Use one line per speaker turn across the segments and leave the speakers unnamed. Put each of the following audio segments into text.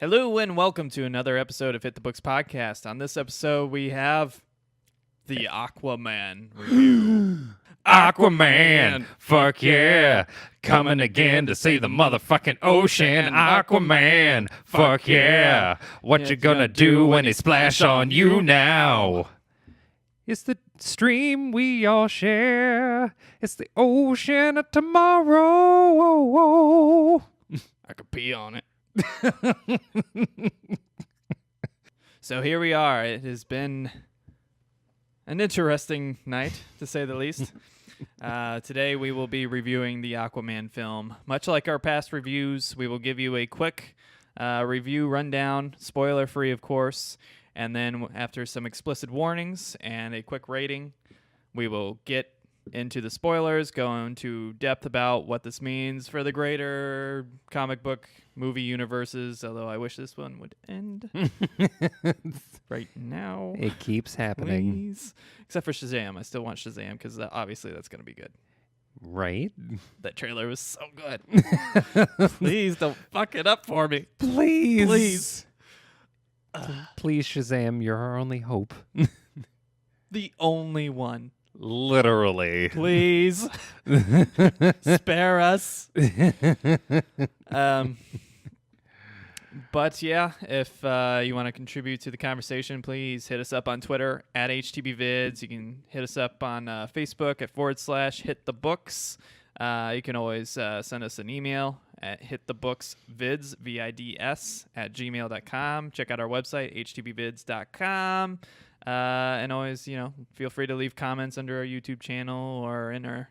Hello and welcome to another episode of Hit the Books Podcast. On this episode, we have the Aquaman review.
Aquaman, fuck yeah, coming again to save the motherfucking ocean. Aquaman, fuck yeah, what you gonna do when they splash on you now? It's the stream we all share. It's the ocean of tomorrow.
I could pee on it. So here we are. It has been an interesting night, to say the least. Today we will be reviewing the Aquaman film. Much like our past reviews, we will give you a quick review rundown, spoiler-free, of course, and then after some explicit warnings and a quick rating, we will get into the spoilers, go into depth about what this means for the greater comic book movie universes, although I wish this one would end right now.
It keeps happening.
Please. Except for Shazam. I still want Shazam because obviously that's going to be good.
Right?
That trailer was so good. Please don't fuck it up for me.
Please.
Please.
Please, Shazam, you're our only hope.
The only one.
Literally.
Please. Spare us. But yeah, if you want to contribute to the conversation, please hit us up on Twitter at HTBvids. You can hit us up on Facebook at /hitthebooks. You can always send us an email at hitthebooksvids, VIDS, @gmail.com. Check out our website, htbvids.com. And always, feel free to leave comments under our YouTube channel or in our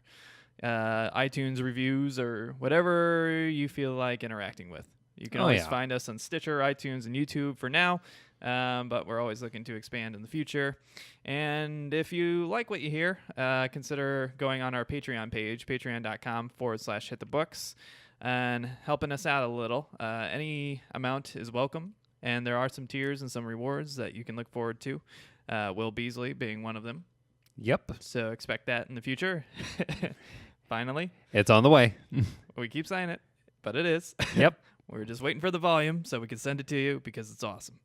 iTunes reviews or whatever you feel like interacting with. You can always find us on Stitcher, iTunes, and YouTube for now, but we're always looking to expand in the future. And if you like what you hear, consider going on our Patreon page, patreon.com/hitthebooks, and helping us out a little. Any amount is welcome, and there are some tiers and some rewards that you can look forward to. Will Beasley being one of them.
Yep.
So expect that in the future. Finally.
It's on the way.
We keep saying it, but it is.
Yep.
We're just waiting for the volume so we can send it to you because it's awesome.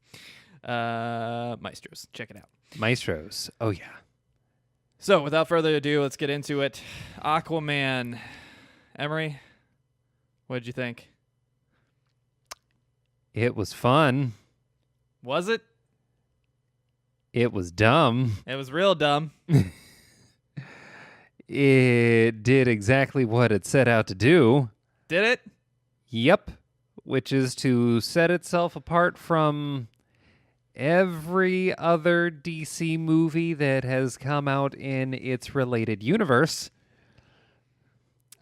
Maestros, check it out.
Maestros. Oh, yeah.
So without further ado, let's get into it. Aquaman. Emery, what did you think?
It was fun.
Was it?
It was dumb.
It was real dumb.
It did exactly what it set out to do.
Did it?
Yep. Which is to set itself apart from every other DC movie that has come out in its related universe.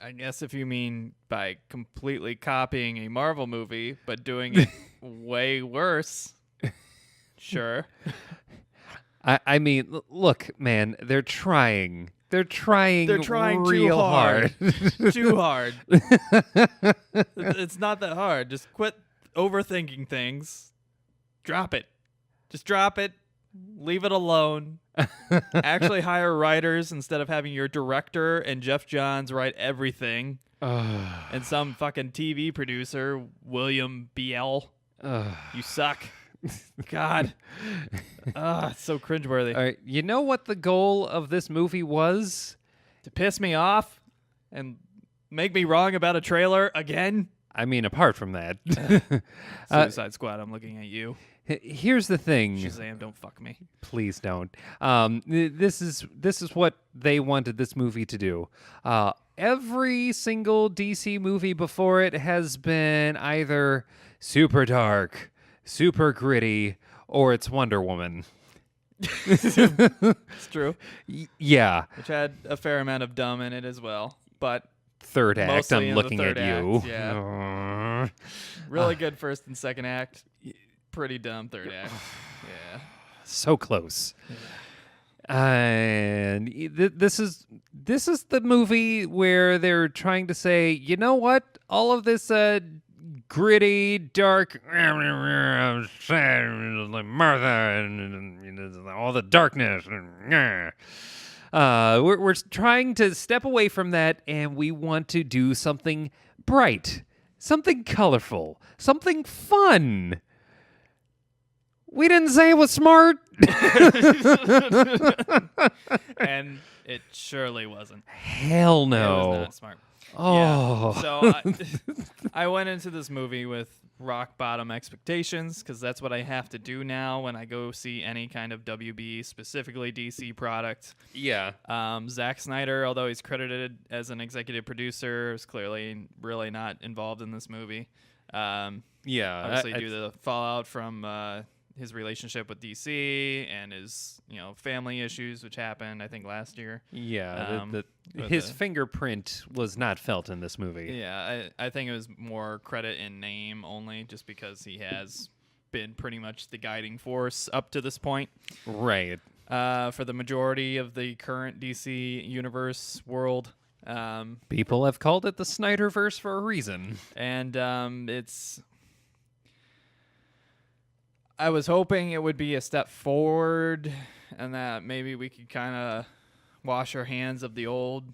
I guess if you mean by completely copying a Marvel movie, but doing it way worse. Sure.
I mean, look, man, they're trying. They're trying real
too hard.
hard.
Too hard. It's not that hard. Just quit overthinking things. Drop it. Just drop it. Leave it alone. Actually hire writers instead of having your director and Jeff Johns write everything. And some fucking TV producer, William B.L. You suck. God. It's so cringeworthy.
All right, you know what the goal of this movie was?
To piss me off and make me wrong about a trailer again?
I mean, apart from that.
Suicide Squad, I'm looking at you.
Here's the thing.
Shazam, don't fuck me.
Please don't. This is what they wanted this movie to do. Every single DC movie before it has been either super dark, super gritty, or it's Wonder Woman.
It's true.
Yeah.
Which had a fair amount of dumb in it as well, but
third act,
mostly
I'm
in
looking
the third
at you.
act, yeah. Really good first and second act. Pretty dumb third act. Yeah.
So close. And this is the movie where they're trying to say, you know what? All of this gritty, dark, Martha, and all the darkness. We're trying to step away from that, and we want to do something bright, something colorful, something fun. We didn't say it was smart.
And it surely wasn't.
Hell
It
no.
was not smart.
Oh.
Yeah. So I went into this movie with rock bottom expectations because that's what I have to do now when I go see any kind of WB, specifically DC product.
Yeah.
Zack Snyder, although he's credited as an executive producer, is clearly really not involved in this movie.
Yeah.
Obviously, due to the fallout from his relationship with DC and his family issues, which happened I think last year.
Yeah. His fingerprint was not felt in this movie.
Yeah, I think it was more credit in name only, just because he has been pretty much the guiding force up to this point.
Right.
For the majority of the current DC universe world.
People have called it the Snyderverse for a reason.
And I was hoping it would be a step forward and that maybe we could kind of wash our hands of the old,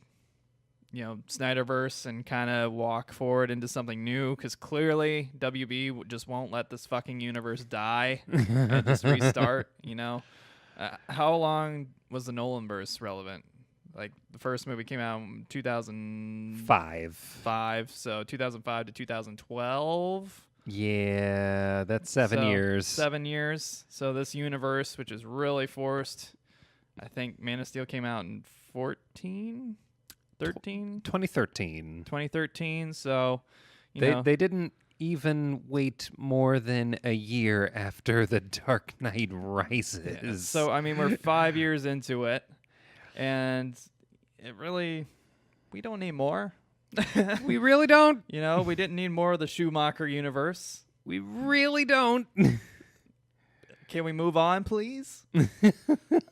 Snyderverse and kind of walk forward into something new, because clearly WB just won't let this fucking universe die and just restart, How long was the Nolanverse relevant? Like, the first movie came out in 2005, so 2005 to 2012.
Yeah, that's 7 years.
7 years. So this universe, which is really forced, I think Man of Steel came out in 2013. So,
they didn't even wait more than a year after The Dark Knight Rises.
Yeah. So, I mean, we're 5 years into it, and we don't need more.
We really don't.
We didn't need more of the Schumacher universe.
We really don't.
Can we move on, please? If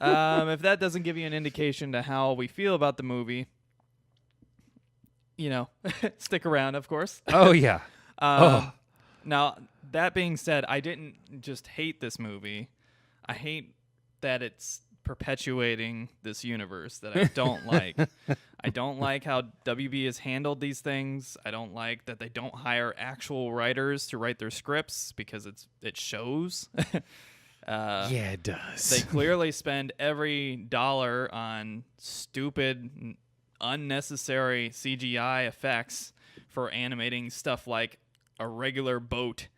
that doesn't give you an indication to how we feel about the movie, stick around, of course.
Oh, yeah.
Now, that being said, I didn't just hate this movie. I hate that it's perpetuating this universe that I don't like. I don't like how WB has handled these things. I don't like that they don't hire actual writers to write their scripts, because it shows.
Yeah, it does.
They clearly spend every dollar on stupid, unnecessary CGI effects for animating stuff like a regular boat.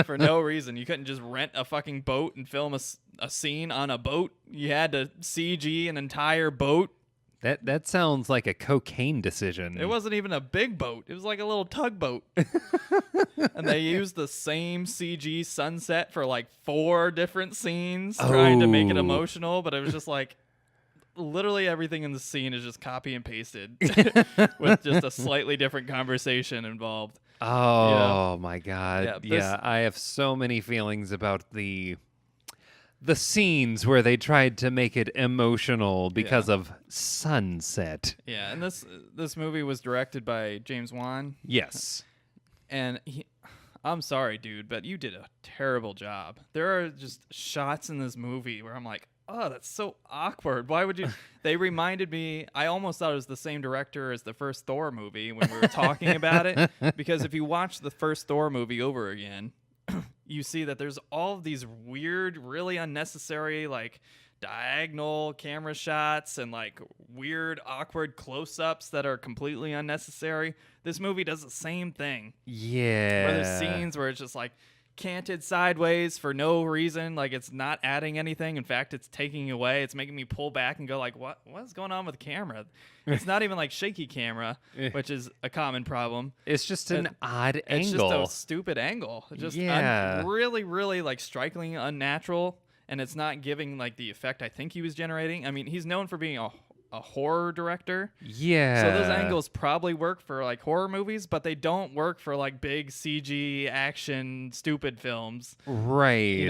For no reason. You couldn't just rent a fucking boat and film a scene on a boat. You had to CG an entire boat.
That sounds like a cocaine decision.
It wasn't even a big boat. It was like a little tugboat. And they used the same CG sunset for like 4 different scenes, trying to make it emotional, but it was just like literally everything in the scene is just copy and pasted with just a slightly different conversation involved.
Oh, my God.
Yeah,
I have so many feelings about the scenes where they tried to make it emotional because of sunset.
Yeah, and this movie was directed by James Wan.
Yes.
And I'm sorry, dude, but you did a terrible job. There are just shots in this movie where I'm like, oh, that's so awkward. Why would you? They reminded me, I almost thought it was the same director as the first Thor movie when we were talking about it. Because if you watch the first Thor movie over again, you see that there's all of these weird, really unnecessary, like, diagonal camera shots and, like, weird, awkward close-ups that are completely unnecessary. This movie does the same thing.
Yeah.
Where there's scenes where it's just, like, canted sideways for no reason. Like, it's not adding anything. In fact, it's taking away. It's making me pull back and go, like, what's going on with the camera? It's not even like shaky camera, which is a common problem.
It's just an odd angle.
It's just a stupid angle. Just really, really, like, strikingly unnatural, and it's not giving, like, the effect I think he was generating. I mean, he's known for being a horror director.
Yeah.
So those angles probably work for, like, horror movies, but they don't work for, like, big CG action stupid films.
Right.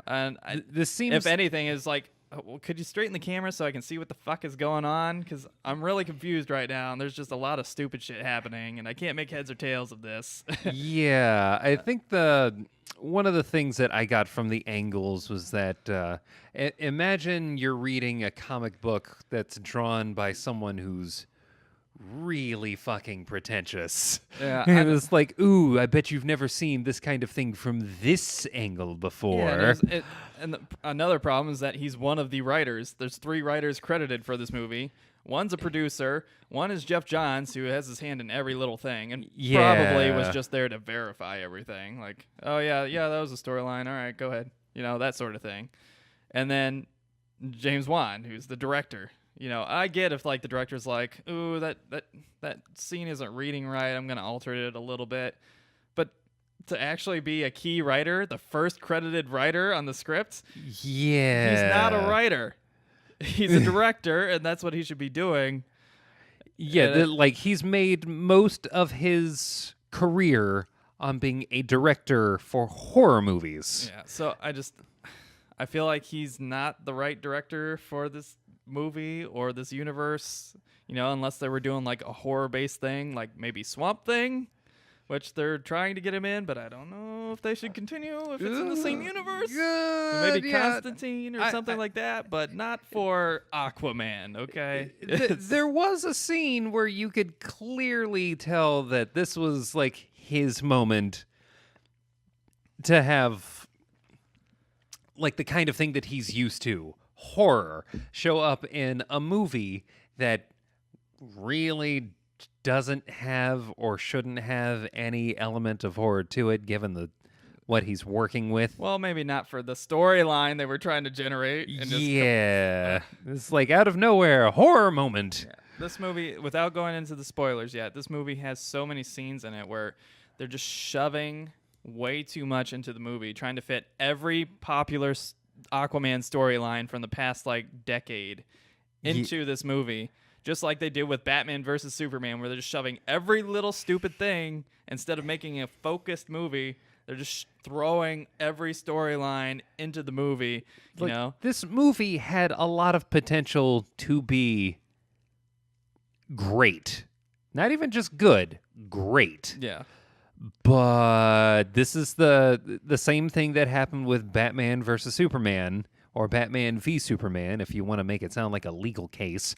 And
this seems,
if anything, is like, well, could you straighten the camera so I can see what the fuck is going on? Because I'm really confused right now, and there's just a lot of stupid shit happening, and I can't make heads or tails of this.
Yeah, I think one of the things that I got from the angles was that imagine you're reading a comic book that's drawn by someone who's really fucking pretentious.
Yeah,
It was like, ooh, I bet you've never seen this kind of thing from this angle before.
Yeah, another problem is that he's one of the writers. There's 3 writers credited for this movie. One's a producer. One is Jeff Johns, who has his hand in every little thing, and probably was just there to verify everything. Like, oh yeah, that was a storyline. All right, go ahead. That sort of thing. And then James Wan, who's the director. I get if like the director's like, ooh, that scene isn't reading right. I'm gonna alter it a little bit. But to actually be a key writer, the first credited writer on the script,
yeah,
he's not a writer. He's a director, and that's what he should be doing.
Yeah, like he's made most of his career on being a director for horror movies.
Yeah, so I feel like he's not the right director for this movie or this universe, unless they were doing like a horror-based thing, like maybe Swamp Thing, which they're trying to get him in, but I don't know if they should continue if it's in the same universe. Maybe Constantine or something like that, but not for Aquaman, okay?
There was a scene where you could clearly tell that this was like his moment to have like the kind of thing that he's used to, horror, show up in a movie that really doesn't have or shouldn't have any element of horror to it, given what he's working with.
Well, maybe not for the storyline they were trying to generate. And
It's like out of nowhere, a horror moment.
Yeah. This movie, without going into the spoilers yet, this movie has so many scenes in it where they're just shoving way too much into the movie, trying to fit every popular Aquaman storyline from the past like decade into this movie. Just like they did with Batman versus Superman, where they're just shoving every little stupid thing instead of making a focused movie. They're just throwing every storyline into the movie.
This movie had a lot of potential to be great. Not even just good, great.
Yeah.
But this is the same thing that happened with Batman versus Superman, or Batman v Superman, if you want to make it sound like a legal case,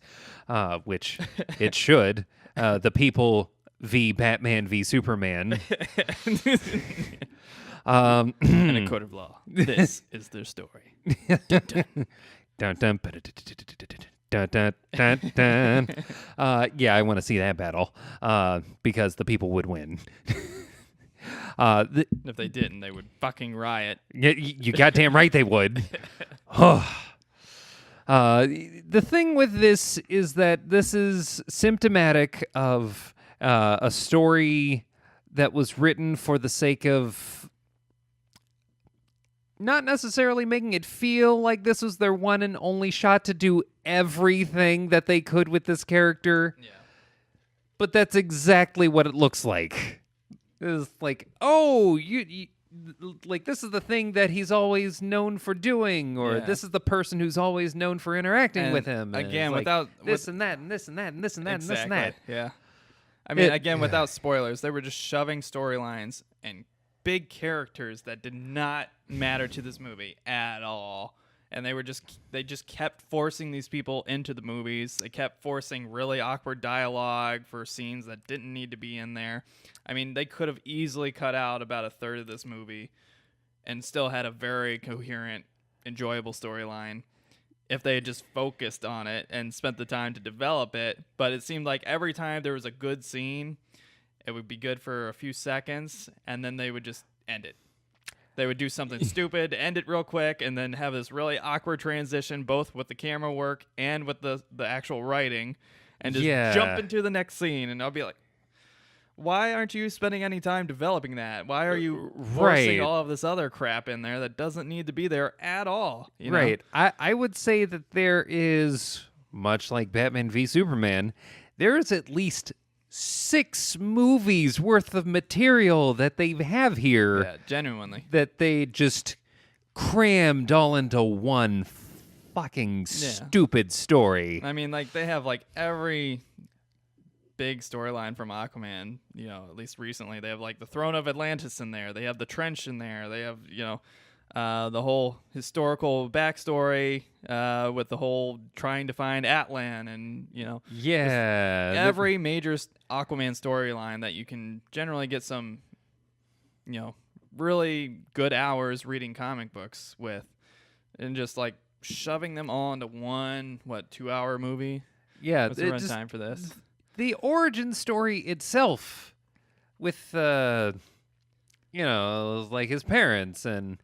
which it should. The people v Batman v Superman.
In a court of law, this is their story.
Dun, dun, dun, dun, dun, dun. Yeah, I want to see that battle because the people would win.
If they didn't, they would fucking riot.
You goddamn right they would. The thing with this is that this is symptomatic of a story that was written for the sake of not necessarily making it feel like this was their one and only shot to do everything that they could with this character.
Yeah.
But that's exactly what it looks like. It's like, oh, you like this is the thing that he's always known for doing, or this is the person who's always known for interacting with him. And
again,
like
without
this and that and this and that and this and that and this and that.
Yeah. I mean, again, without spoilers, they were just shoving storylines and big characters that did not matter to this movie at all. And they just kept forcing these people into the movies. They kept forcing really awkward dialogue for scenes that didn't need to be in there. I mean, they could have easily cut out about a third of this movie and still had a very coherent, enjoyable storyline if they had just focused on it and spent the time to develop it. But it seemed like every time there was a good scene, it would be good for a few seconds, and then they would just end it. They would do something stupid, end it real quick, and then have this really awkward transition, both with the camera work and with the actual writing, and just jump into the next scene. And I'll be like, why aren't you spending any time developing that? Why are you forcing all of this other crap in there that doesn't need to be there at all? You know?
Right. I would say that there is, much like Batman v Superman, there is at least 6 movies worth of material that they have here.
Yeah, genuinely.
That they just crammed all into one fucking stupid story.
I mean, like, they have, like, every big storyline from Aquaman, at least recently. They have, like, the Throne of Atlantis in there. They have the Trench in there. They have, the whole historical backstory with the whole trying to find Atlan and,
Yeah.
every major Aquaman storyline that you can generally get some, really good hours reading comic books with, and just like shoving them all into one, 2-hour movie?
Yeah.
What's the runtime for this?
The origin story itself with, like his parents and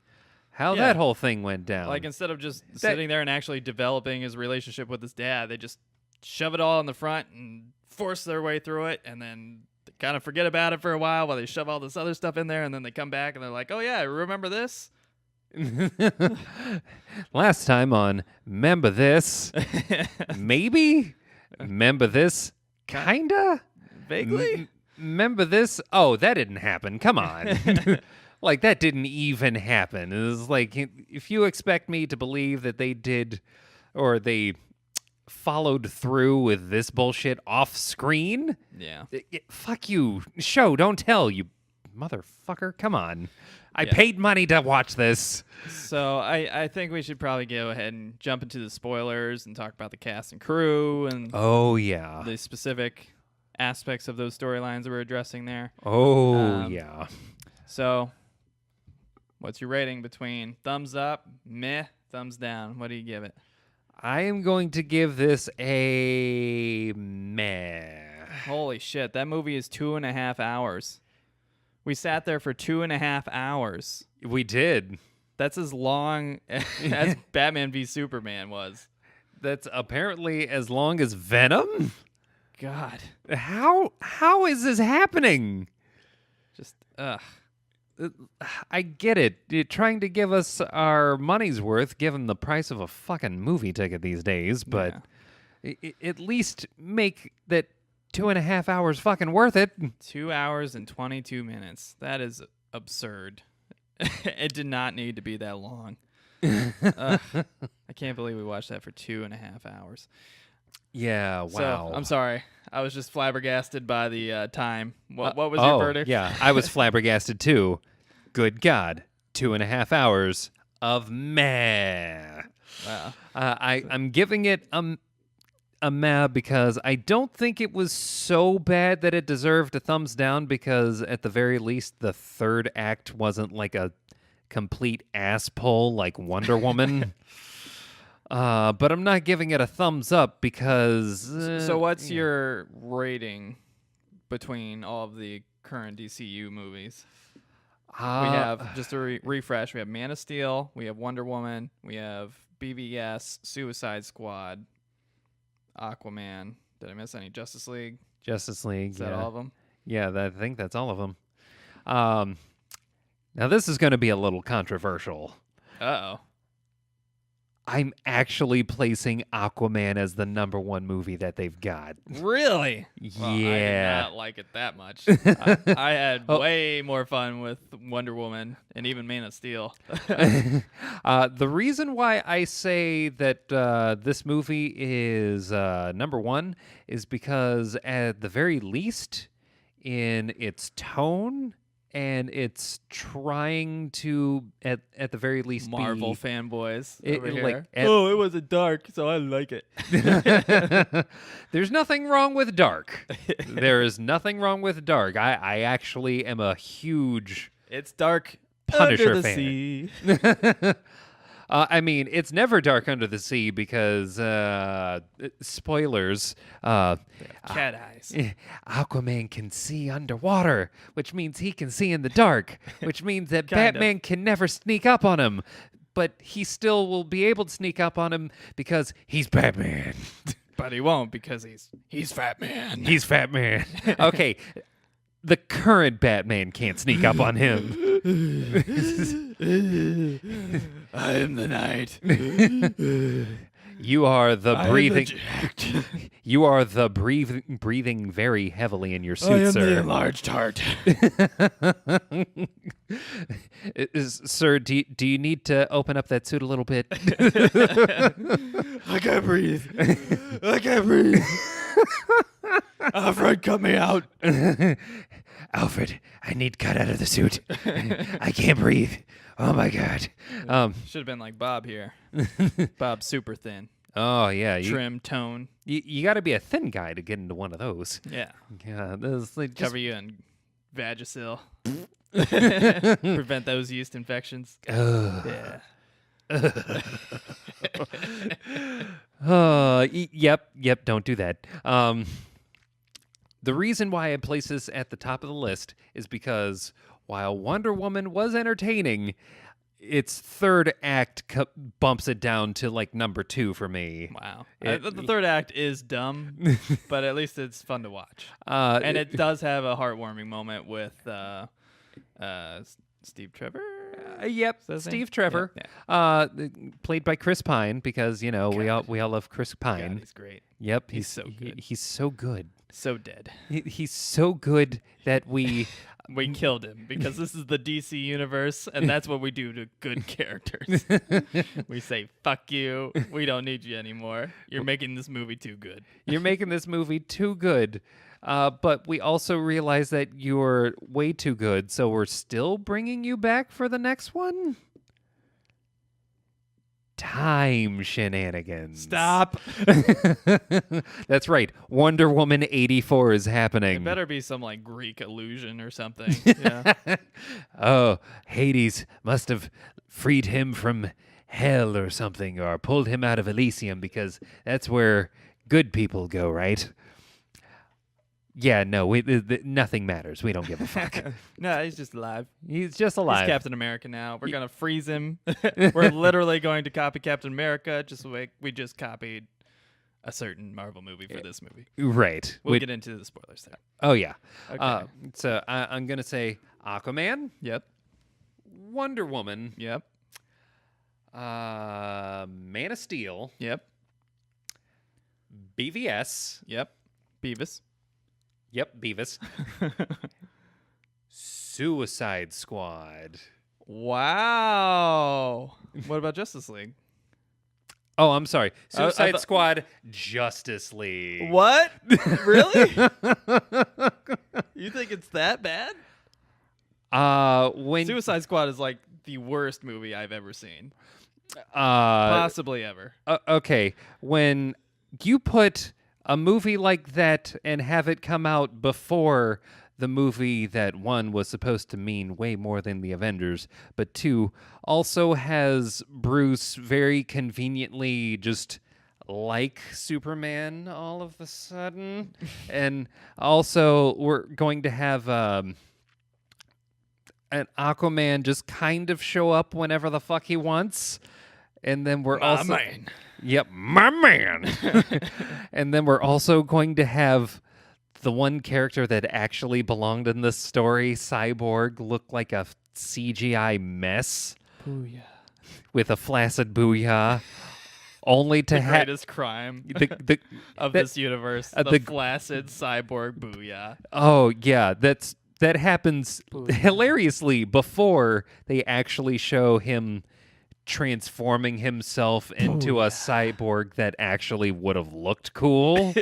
how that whole thing went down.
Like, instead of just sitting there and actually developing his relationship with his dad, they just shove it all in the front and force their way through it, and then they kind of forget about it for a while they shove all this other stuff in there, and then they come back and they're like, oh yeah, remember this?
Last time on Remember This? Maybe? Remember this? Kinda?
Vaguely?
Remember this? Oh, that didn't happen. Come on. Like, that didn't even happen. It was like, if you expect me to believe that they did, or they followed through with this bullshit off screen,
Yeah.
Fuck you. Show, don't tell, you motherfucker. Come on. I paid money to watch this.
So I think we should probably go ahead and jump into the spoilers and talk about the cast and crew and
Oh, yeah.
the specific aspects of those storylines that we're addressing there.
Oh, yeah.
So, what's your rating between thumbs up, meh, thumbs down? What do you give it?
I am going to give this a meh.
Holy shit, that movie is 2.5 hours. We sat there for 2.5 hours.
We did.
That's as long as Batman v Superman was.
That's apparently as long as Venom?
God.
How is this happening?
Just, ugh.
I get it. You're trying to give us our money's worth given the price of a fucking movie ticket these days, but at least make that 2.5 hours fucking worth it.
2 hours and 22 minutes. That is absurd. It did not need to be that long. I can't believe we watched that for 2.5 hours.
Yeah, wow.
So, I'm sorry. I was just flabbergasted by the time. What was your verdict?
Yeah, I was flabbergasted too. Good God. 2.5 hours of meh.
Wow.
I'm giving it a meh because I don't think it was so bad that it deserved a thumbs down, because at the very least the third act wasn't like a complete ass pull like Wonder Woman. But I'm not giving it a thumbs up because...
so what's your rating between all of the current DCU movies? We have, just to refresh, we have Man of Steel, we have Wonder Woman, we have BVS, Suicide Squad, Aquaman. Did I miss any? Justice League?
Justice League,
Is that all of them?
Yeah, I think that's all of them. Now, this is going to be a little controversial.
Uh-oh.
I'm actually placing Aquaman as the number one movie that they've got.
Really? Well,
Yeah.
I did not like it that much. I had way more fun with Wonder Woman and even Man of Steel.
The reason why I say that this movie is number one is because at the very least, in its tone, and it's trying to, at the very least,
Marvel
be,
fanboys
it-
over
it,
here.
like,
It wasn't dark, so I like it.
There's nothing wrong with dark. There is nothing wrong with dark. I actually am a huge
It's dark
Punisher
under the
fan.
sea.
I mean, it's never dark under the sea because, spoilers,
Cat eyes.
Aquaman can see underwater, which means he can see in the dark, which means that
Kind of.
Batman can never sneak up on him. But he still will be able to sneak up on him because he's Batman.
But he won't because he's Fat Man.
He's Batman. Okay, the current Batman can't sneak up on him.
I am the night.
You are the
I am
breathing.
the jacked.
You are the breathing very heavily in your
I
suit,
am the
sir.
enlarged heart.
Sir, do you need to open up that suit a little bit?
I can't breathe. I can't breathe. Alfred, cut me out.
Alfred, I need cut out of the suit. I can't breathe. Oh my God.
Should have been like Bob here. Bob's super thin.
Oh yeah.
Trim, tone.
You got to be a thin guy to get into one of those.
Yeah.
Yeah. Those, like, just,
Cover you in Vagisil. Prevent those yeast infections. Yeah.
Yep. Don't do that. The reason why I place this at the top of the list is because while Wonder Woman was entertaining, its third act bumps it down to like number 2 for me.
Wow. The third act is dumb, but at least it's fun to watch. And it does have a heartwarming moment with Steve Trevor.
Yep, Steve Trevor, played by Chris Pine, because we all love Chris Pine.
God, he's great.
Yep,
he's so good.
He's so good.
So dead.
He's so good that we
killed him, because this is the DC universe, and that's what we do to good characters. We say, fuck you. We don't need you anymore. You're making this movie too good.
You're making this movie too good. But we also realize that you're way too good, so we're still bringing you back for the next one? Time shenanigans.
Stop.
That's right. Wonder Woman 84 is happening.
It better be some like Greek illusion or something. Yeah.
Oh, Hades must have freed him from hell or something, or pulled him out of Elysium, because that's where good people go, right? Yeah, no, nothing matters. We don't give a fuck.
No, he's just alive.
He's just alive.
He's Captain America now. We're going to freeze him. We're literally going to copy Captain America, just like we just copied a certain Marvel movie for this movie.
Right.
We'll get into the spoilers there.
Oh, yeah.
Okay.
So I'm going to say Aquaman.
Yep.
Wonder Woman.
Yep.
Man of Steel.
Yep.
BVS.
Yep. Beavis.
Yep, Beavis. Suicide Squad.
Wow. What about Justice League?
Oh, I'm sorry. Suicide Squad, Justice League.
What? Really? You think it's that bad?
When
Suicide Squad is like the worst movie I've ever seen.
Possibly
ever.
Okay, when you put a movie like that and have it come out before the movie that, one, was supposed to mean way more than the Avengers, but two, also has Bruce very conveniently just like Superman all of a sudden, and also we're going to have an Aquaman just kind of show up whenever the fuck he wants, and then we're also...
man.
Yep, my man. And then we're also going to have the one character that actually belonged in this story, Cyborg, look like a CGI mess.
Booyah.
With a flaccid booyah. Only to
The
have
greatest crime
of
this universe. The flaccid cyborg booyah.
Oh, yeah, that happens hilariously before they actually show him transforming himself into a cyborg that actually would have looked cool,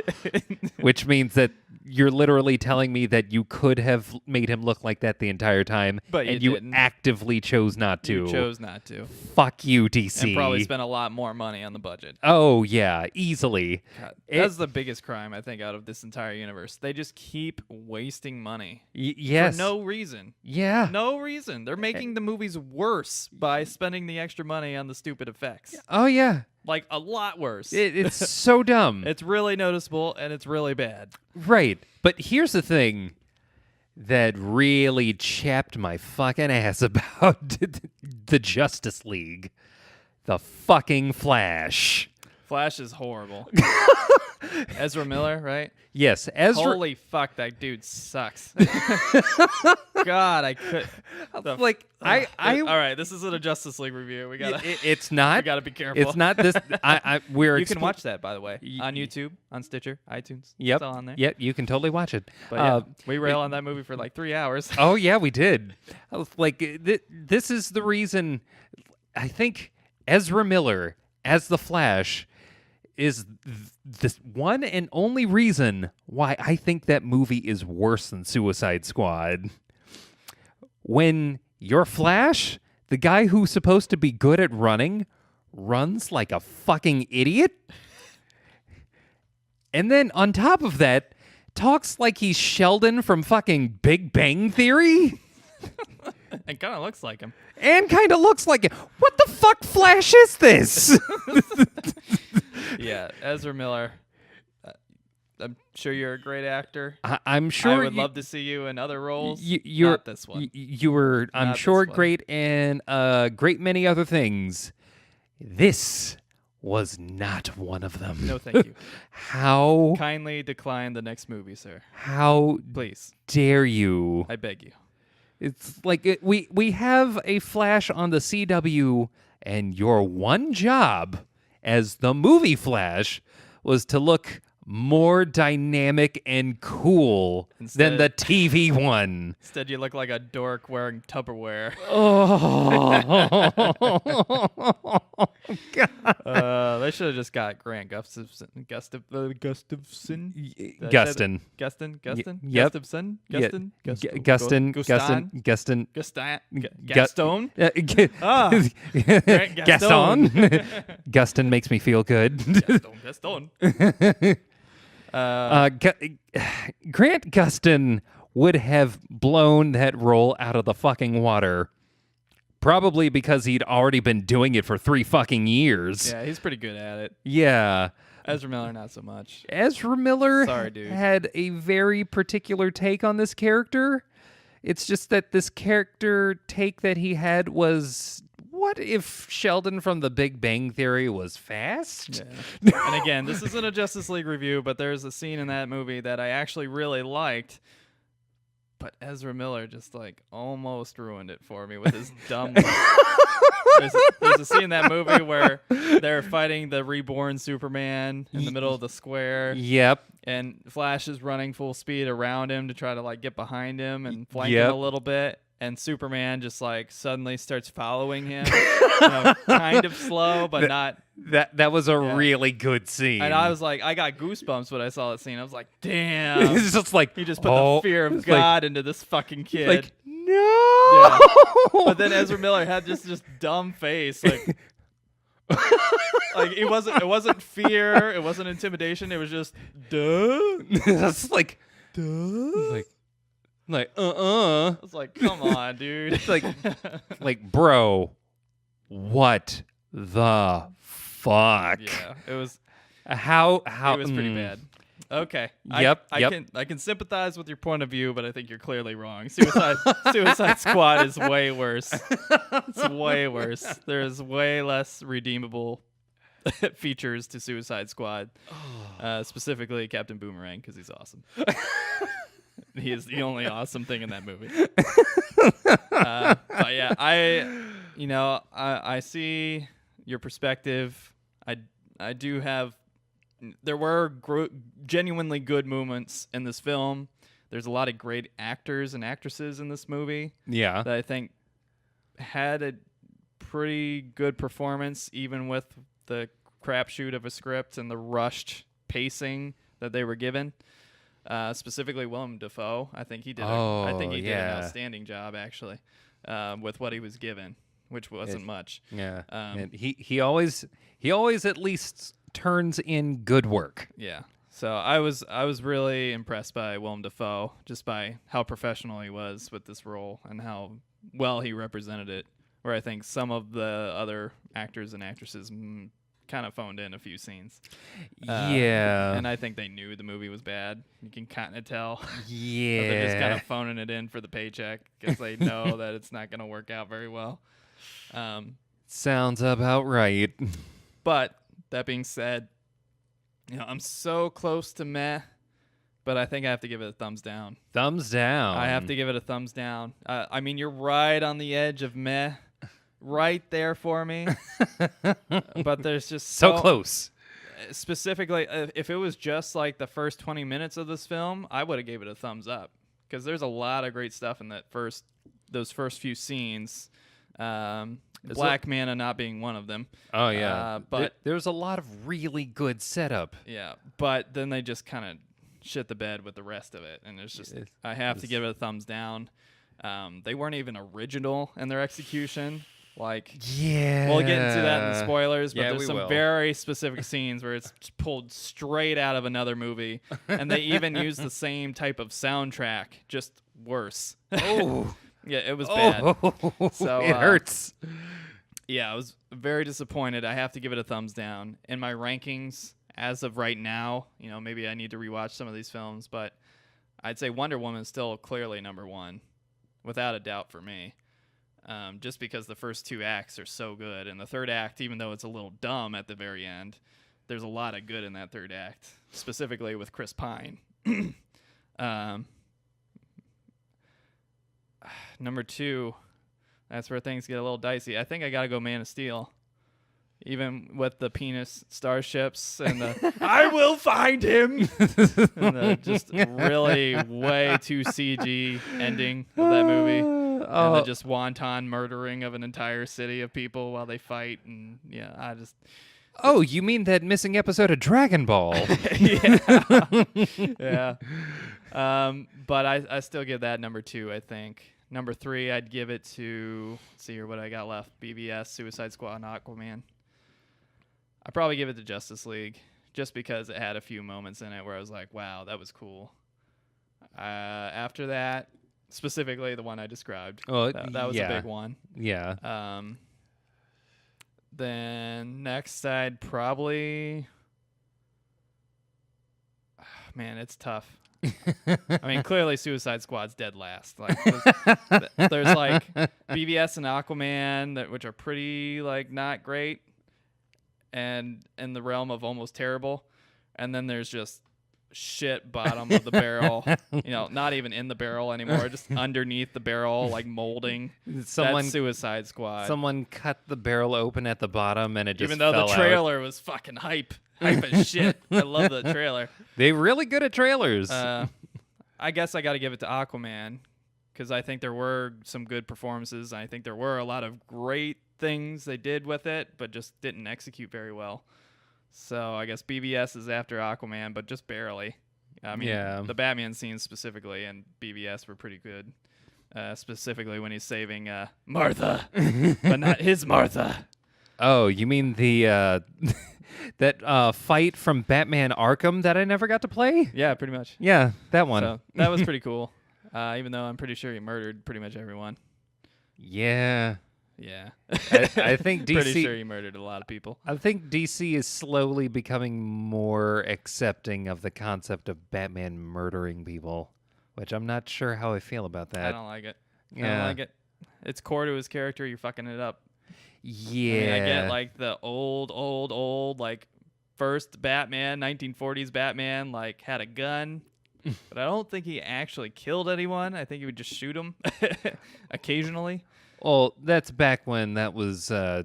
which means that you're literally telling me that you could have made him look like that the entire time,
but
you
didn't.
Actively chose not to.
You chose not to.
Fuck you, DC.
And probably spent a lot more money on the budget.
Oh, yeah, easily.
God, that's the biggest crime, I think, out of this entire universe. They just keep wasting money.
Yes.
For no reason.
Yeah.
No reason. They're making the movies worse by spending the extra money on the stupid effects.
Oh, yeah.
Like, a lot worse.
It's so dumb.
It's really noticeable, and it's really bad.
Right. But here's the thing that really chapped my fucking ass about the Justice League. The fucking Flash.
Flash is horrible. Ezra Miller, right?
Yes, Ezra.
Holy fuck, that dude sucks. God, I could. All right, this isn't a Justice League review. We gotta.
It's not.
We gotta be careful.
It's not this.
You can watch that, by the way, on YouTube, on Stitcher, iTunes.
Yep.
It's all on there.
Yep. You can totally watch it.
But yeah, we rail on that movie for like 3 hours.
Oh yeah, we did. I was like, this is the reason. I think Ezra Miller as the Flash is this one and only reason why I think that movie is worse than Suicide Squad. When you're Flash, the guy who's supposed to be good at running runs like a fucking idiot. And then on top of that, talks like he's Sheldon from fucking Big Bang Theory.
It kind of looks like him.
And kind of looks like it. What the fuck Flash is this?
Yeah, Ezra Miller. I'm sure you're a great actor.
I'm sure
I would love to see you in other roles.
You're,
not this one.
You were, I'm
Not
sure,
this one.
great in a great many other things. This was not one of them.
No, thank you.
How
Kindly decline the next movie, sir.
how
Please.
dare you?
I beg you.
It's like we have a Flash on the CW, and your one job as the movie Flash was to look more dynamic and cool than the TV one.
Instead, you look like a dork wearing Tupperware.
Oh, God.
They should have just got Grant Gustafson. Gustafson?
Gustin.
Yep.
Gustin.
Gustafson?
Yeah.
Gustin?
Gustin.
Gustin?
Gustin.
Gaston? Gaston?
Ah.
Grant
Gaston. Gustin makes me feel good.
Gaston.
Grant Gustin would have blown that role out of the fucking water. Probably because he'd already been doing it for 3 fucking years.
Yeah, he's pretty good at it.
Yeah.
Ezra Miller, not so much.
Ezra Miller
Sorry, dude.
had a very particular take on this character. It's just that this character take that he had was, what if Sheldon from The Big Bang Theory was fast?
Yeah. And again, this isn't a Justice League review, but there's a scene in that movie that I actually really liked. But Ezra Miller just like almost ruined it for me with his dumb. There's a scene in that movie where they're fighting the reborn Superman in the middle of the square.
Yep.
And Flash is running full speed around him to try to like get behind him and flank
Yep.
him a little bit. And Superman just like suddenly starts following him, kind of slow, but not.
That was a really good scene.
And I was like, I got goosebumps when I saw that scene. I was like, damn.
It's just like,
He just put the fear of
it's
God into this fucking kid.
Like, no.
Yeah. But then Ezra Miller had this just dumb face, like, like it wasn't fear, it wasn't intimidation, it was just duh.
It's like, duh. Like,
I was like, come on, dude.
It's like, bro, what the fuck?
Yeah, it was.
How
It was pretty bad. Okay.
Yep.
I can sympathize with your point of view, but I think you're clearly wrong. Suicide Squad is way worse. It's way worse. There's way less redeemable features to Suicide Squad. Specifically Captain Boomerang, because he's awesome. He is the only awesome thing in that movie. But yeah, I see your perspective. I do have. There were genuinely good moments in this film. There's a lot of great actors and actresses in this movie.
Yeah.
That I think had a pretty good performance, even with the crapshoot of a script and the rushed pacing that they were given. Specifically Willem Dafoe. I think he did. I think he did an outstanding job actually, with what he was given, which wasn't much.
Yeah. And he always at least turns in good work.
Yeah. So I was really impressed by Willem Dafoe, just by how professional he was with this role and how well he represented it. Where I think some of the other actors and actresses kind of phoned in a few scenes.
Yeah.
And I think they knew the movie was bad. You can kind of tell.
Yeah.
They're just kind of phoning it in for the paycheck because they know that it's not going to work out very well.
Sounds about right.
But that being said, I'm so close to meh, but I think I have to give it a thumbs down.
Thumbs down.
I have to give it a thumbs down. I mean, you're right on the edge of meh. Right there for me. But there's just
so close.
Specifically, if it was just like the first 20 minutes of this film, I would have gave it a thumbs up because there's a lot of great stuff in those first few scenes. Black Manta not being one of them.
Oh yeah,
but
there's a lot of really good setup.
Yeah, but then they just kind of shit the bed with the rest of it, and I have to give it a thumbs down. They weren't even original in their execution. Like,
Yeah.
we'll get into that in the spoilers, but
Yeah,
there's
we
some
will.
very specific scenes where it's pulled straight out of another movie, and they even use the same type of soundtrack, just worse.
Oh.
Yeah, it was bad.
Oh.
So,
it hurts.
Yeah, I was very disappointed. I have to give it a thumbs down. In my rankings, as of right now, maybe I need to rewatch some of these films, but I'd say Wonder Woman is still clearly number one, without a doubt for me. Just because the first two acts are so good. And the third act, even though it's a little dumb at the very end, there's a lot of good in that third act, specifically with Chris Pine. Number two, that's where things get a little dicey. I think I got to go Man of Steel. Even with the penis starships and the I will find him, and the just really way too CG ending of that movie, and the just wanton murdering of an entire city of people while they fight, and yeah, I just.
Oh, you mean that missing episode of Dragon Ball?
Yeah. But I still give that number two, I think. Number three, I'd give it to, let's see here what I got left, BVS, Suicide Squad, and Aquaman. I'd probably give it to Justice League, just because it had a few moments in it where I was like, wow, that was cool. After that, specifically the one I described, that was a big one.
Yeah.
Then next, I'd probably... Man, it's tough. I mean, clearly Suicide Squad's dead last. Like, there's like BVS and Aquaman, which are pretty like not great, and in the realm of almost terrible. And then there's just shit bottom of the barrel. Not even in the barrel anymore, just underneath the barrel, like molding. That's Suicide Squad.
Someone cut the barrel open at the bottom, and it just
even though
fell
the
out.
trailer was fucking hype as shit. I love the trailer.
They're really good at trailers.
I guess I got to give it to Aquaman, because I think there were some good performances. I think there were a lot of great things they did with it, but just didn't execute very well. So I guess BVS is after Aquaman, but just barely. I mean, the Batman scenes specifically and BVS were pretty good, specifically when he's saving Martha, but not his Martha.
Oh, you mean the that fight from Batman Arkham that I never got to play?
Yeah, pretty much.
Yeah, that one.
So that was pretty cool, even though I'm pretty sure he murdered pretty much everyone.
Yeah.
Yeah.
I think DC...
Pretty sure he murdered a lot of people.
I think DC is slowly becoming more accepting of the concept of Batman murdering people, which I'm not sure how I feel about that.
I don't like it.
Yeah.
I don't like it. It's core to his character. You're fucking it up.
Yeah.
I mean, I get like the old, like first Batman, 1940s Batman, like had a gun. But I don't think he actually killed anyone. I think he would just shoot them occasionally.
Well, that's back when that was I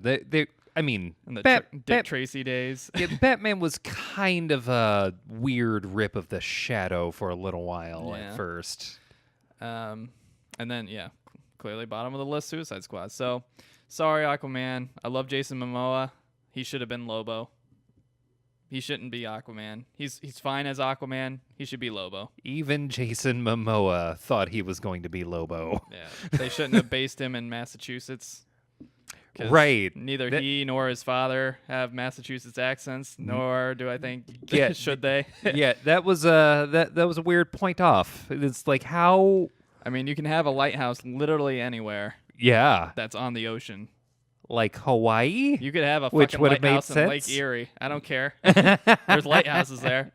mean,
in the Dick Tracy days.
Yeah, Batman was kind of a weird rip of the shadow for a little while at first.
And then, clearly bottom of the list, Suicide Squad. So, sorry, Aquaman. I love Jason Momoa. He should have been Lobo. He shouldn't be Aquaman. He's fine as Aquaman. He should be Lobo.
Even Jason Momoa thought he was going to be Lobo.
Yeah, they shouldn't have based him in Massachusetts.
Right.
Neither he nor his father have Massachusetts accents, nor do I think should they.
Yeah, that was a weird point off. It's like how.
I mean, you can have a lighthouse literally anywhere.
Yeah.
That's on the ocean.
Like Hawaii?
You could have a
which
fucking
would have made
lighthouse in
sense.
Lake Erie. I don't care. There's lighthouses there.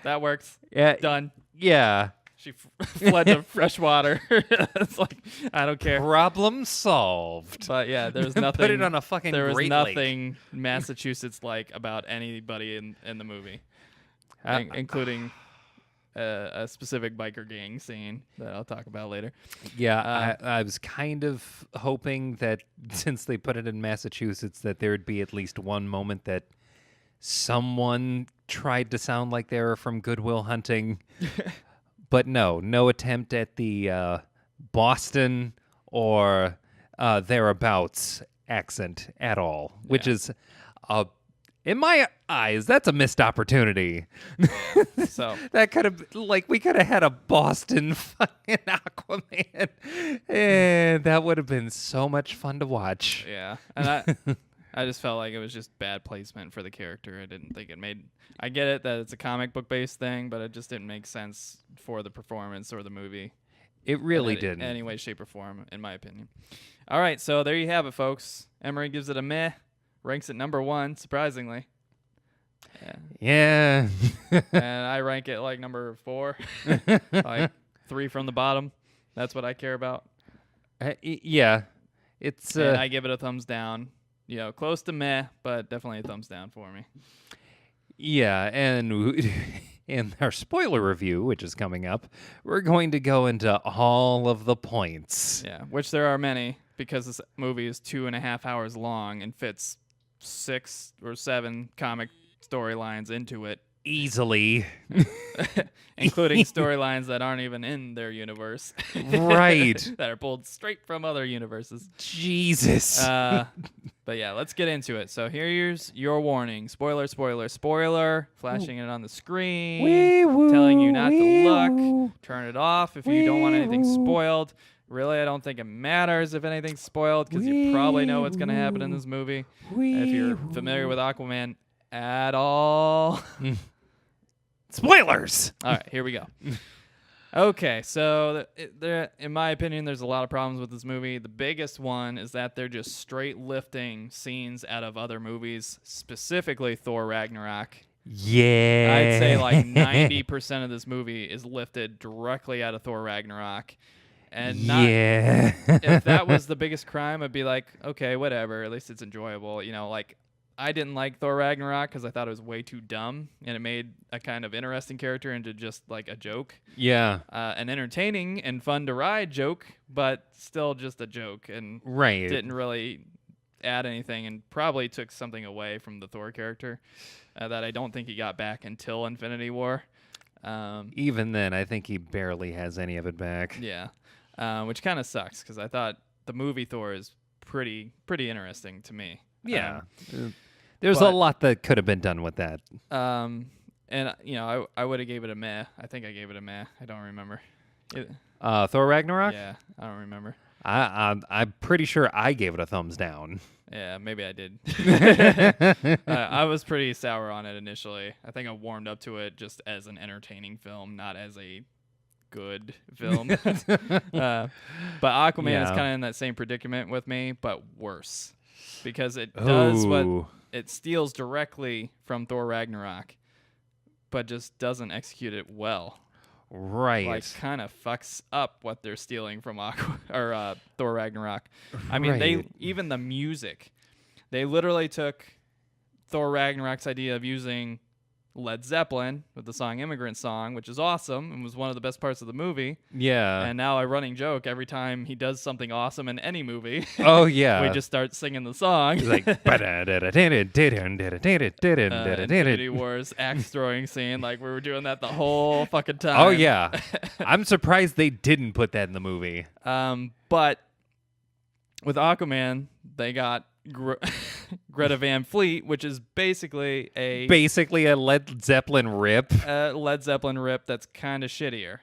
That works.
Yeah.
Done.
Yeah.
She fled to fresh water. It's like, I don't care.
Problem solved.
But yeah, there's nothing.
Put it on a fucking
There was
Great
nothing
Lake.
Massachusetts-like about anybody in the movie, including a specific biker gang scene that I'll talk about later.
Yeah, I was kind of hoping that since they put it in Massachusetts that there would be at least one moment that someone tried to sound like they were from Good Will Hunting. But no attempt at the Boston or thereabouts accent at all, which is In my eyes, that's a missed opportunity.
So
That could have, we could have had a Boston fucking Aquaman, and that would have been so much fun to watch.
yeah, and I just felt like it was just bad placement for the character. I didn't think it made. I get it that it's a comic book based thing, but it just didn't make sense for the performance or the movie.
It really
in
didn't.
any way, shape, or form, in my opinion. All right, so there you have it, folks. Emery gives it a meh. Ranks it number 1, surprisingly.
Yeah.
And I rank it like number 4, like 3 from the bottom. That's what I care about.
Yeah. It's
And I give it a thumbs down. You know, close to meh, but definitely a thumbs down for me.
yeah, and in our spoiler review, which is coming up, we're going to go into all of the points.
Yeah, which there are many because this movie is 2.5 hours long and fits 6 or 7 comic storylines into it.
Easily.
Including storylines that aren't even in their universe.
Right.
That are pulled straight from other universes.
Jesus.
But yeah, let's get into it. So here's your warning. Spoiler, spoiler, spoiler. Flashing it on the screen. Telling you not to look. Turn it off if you don't want anything spoiled. Really, I don't think it matters if anything's spoiled because you probably know what's going to happen in this movie. If you're familiar with Aquaman at all.
Spoilers.
All right, here we go. Okay, so in my opinion, there's a lot of problems with this movie. The biggest one is that they're just straight lifting scenes out of other movies, specifically Thor Ragnarok.
Yeah.
I'd say like 90% of this movie is lifted directly out of Thor Ragnarok. And not, if that was the biggest crime, I'd be like, okay, whatever. At least it's enjoyable. You know, like I didn't like Thor Ragnarok because I thought it was way too dumb, and it made a kind of interesting character into just like a joke.
Yeah.
An entertaining and fun to ride joke, but still just a joke, and
Right.
didn't really add anything, and probably took something away from the Thor character that I don't think he got back until Infinity War.
Even then, I think he barely has any of it back.
Yeah. Which kind of sucks because I thought the movie Thor is pretty interesting to me.
Yeah. There's a lot that could have been done with that.
And you know, I would have gave it a meh. I think I gave it a meh. I don't remember.
Thor Ragnarok?
Yeah, I don't remember.
I'm pretty sure I gave it a thumbs down.
Yeah, maybe I did. I was pretty sour on it initially. I think I warmed up to it just as an entertaining film, not as a good film. But Aquaman is kind of in that same predicament with me, but worse. Because it does what it steals directly from Thor Ragnarok, but just doesn't execute it well.
Right.
Like kind of fucks up what they're stealing from Thor Ragnarok. I mean, even the music, they literally took Thor Ragnarok's idea of using Led Zeppelin with the song Immigrant Song, which is awesome and was one of the best parts of the movie.
Yeah.
And now a running joke every time he does something awesome in any movie.
Oh, yeah.
We just start singing the song.
It's like
Infinity Wars axe throwing scene, like we were doing that the whole fucking time.
Oh, yeah. I'm surprised they didn't put that in the movie.
But with Aquaman, they got Greta Van Fleet, which is basically a
Led Zeppelin rip.
Led Zeppelin rip that's kind of shittier.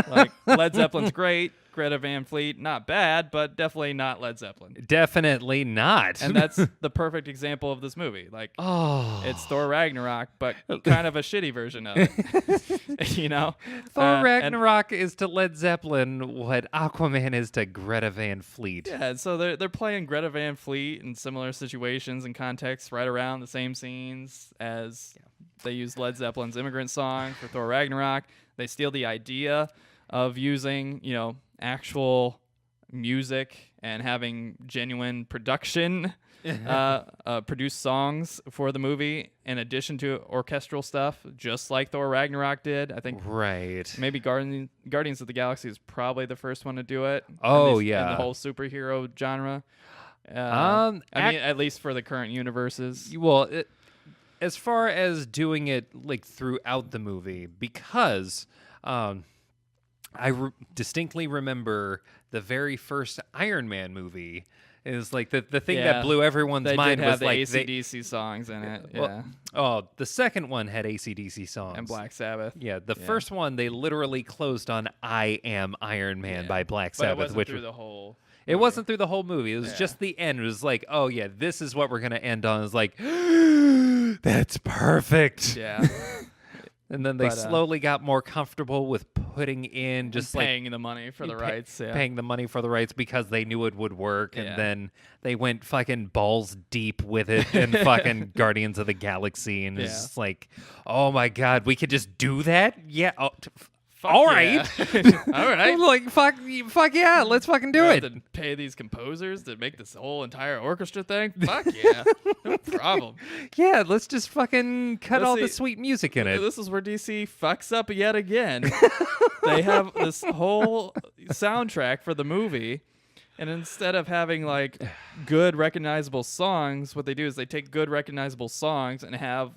Like Led Zeppelin's great, Greta Van Fleet not bad, but definitely not Led Zeppelin.
Definitely not.
And that's the perfect example of this movie. Like, it's Thor Ragnarok, but kind of a shitty version of it. You know,
Thor Ragnarok is to Led Zeppelin what Aquaman is to Greta Van Fleet.
Yeah, so they're playing Greta Van Fleet in similar situations and contexts, right around the same scenes as they use Led Zeppelin's Immigrant Song for Thor Ragnarok. They steal the idea of using, you know, actual music and having genuine production produce songs for the movie in addition to orchestral stuff, just like Thor Ragnarok did. I think maybe Guardians of the Galaxy is probably the first one to do it.
Oh,
in
yeah.
the whole superhero genre. I mean, at least for the current universes.
Well, as far as doing it like throughout the movie, because I distinctly remember the very first Iron Man movie It was like the thing
Yeah.
that blew everyone's
They
mind
did have
was
the
like
AC/DC songs in it. Yeah.
Well, oh, the second one had AC/DC songs.
And Black Sabbath.
Yeah, the first one they literally closed on "I Am Iron Man" by Black
But it
Sabbath,
wasn't
which
through the whole.
it
movie.
wasn't through the whole movie. It was
Yeah.
just the end. It was like, oh yeah, this is what we're gonna end on. It's like, that's perfect.
Yeah.
And then they
But,
slowly got more comfortable with putting in just like
paying the money for the rights. Yeah.
paying the money for the rights because they knew it would work.
Yeah.
And then they went fucking balls deep with it in fucking Guardians of the Galaxy. And it's
Yeah.
just like, oh my God, we could just do that? Yeah. Oh,
Fuck
all
yeah.
right.
All right.
I'm like, fuck yeah, let's fucking do
You
it.
have to pay these composers to make this whole entire orchestra thing? Fuck yeah. No problem.
Yeah, let's just fucking cut
Let's
all the
see-
sweet music in it.
This is where DC fucks up yet again. They have this whole soundtrack for the movie, and instead of having like good recognizable songs, what they do is they take good recognizable songs and have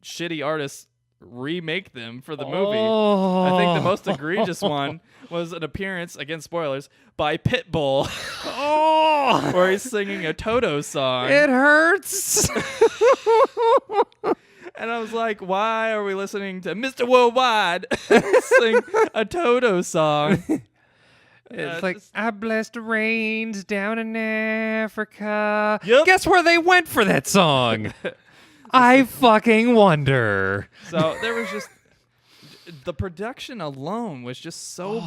shitty artists remake them for the movie. I think the most egregious one was an appearance, again spoilers, by Pitbull,
Oh,
where he's singing a Toto song.
it hurts.
And I was like, why are we listening to Mr. Worldwide sing a Toto song?
It's like, I blessed the rains down in Africa.
Yep.
Guess where they went for that song? I fucking wonder.
So there was just the production alone was just so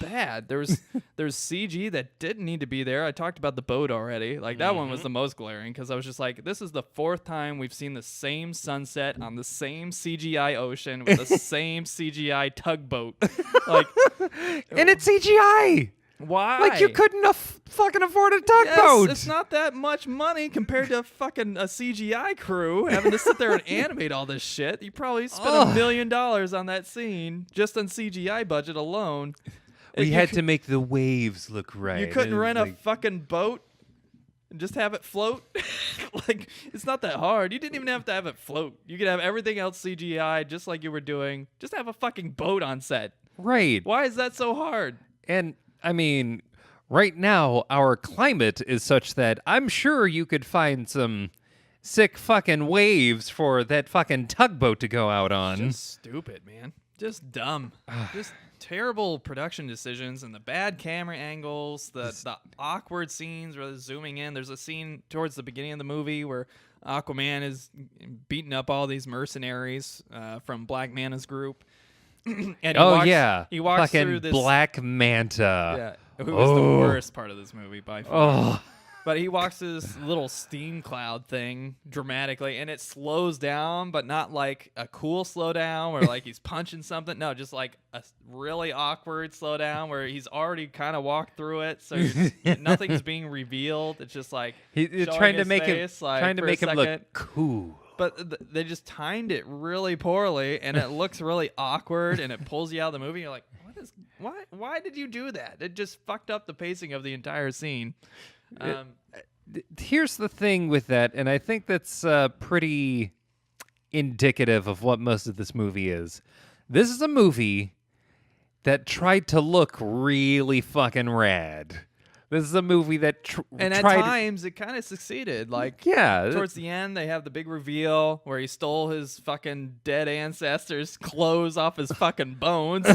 bad. There's CG that didn't need to be there. I talked about the boat already. Like that one was the most glaring because I was just like, this is the fourth time we've seen the same sunset on the same CGI ocean with the same CGI tugboat. Like,
And it's CGI.
why?
Like you couldn't fucking afford a
Yes,
tugboat.
it's not that much money compared to fucking a CGI crew having to sit there and animate all this shit. You probably spent $1 million on that scene just on CGI budget alone.
We
You
had
cou-
to make the waves look right.
You couldn't
It was
rent a
like-
fucking boat and just have it float. Like it's not that hard. You didn't even have to have it float. You could have everything else CGI just like you were doing. Just have a fucking boat on set.
right.
Why is that so hard?
And I mean, right now our climate is such that I'm sure you could find some sick fucking waves for that fucking tugboat to go out on.
Just stupid, man. Just dumb. Just terrible production decisions and the bad camera angles, the awkward scenes where they're zooming in. There's a scene towards the beginning of the movie where Aquaman is beating up all these mercenaries from Black Manta's group. And he he walks
fucking
through this.
Black Manta.
Yeah, who was the
Oh.
worst part of this movie by far.
Oh,
But he walks through this little steam cloud thing dramatically, and it slows down, but not like a cool slow down where like he's punching something. No, just like a really awkward slow down where he's already kind of walked through it, so nothing's being revealed. It's just like
he's
showing
trying to
his
make him
face, like,
trying to
for a
make him
second.
look cool.
But they just timed it really poorly, and it looks really awkward, and it pulls you out of the movie. You're like, why did you do that? It just fucked up the pacing of the entire scene.
Here's the thing with that, and I think that's pretty indicative of what most of this movie is. This is a movie that tried to look really fucking rad. This is a movie that
And at
tried.
times, it kind of succeeded. Like,
Yeah,
towards the end, they have the big reveal where he stole his fucking dead ancestors' clothes off his fucking bones,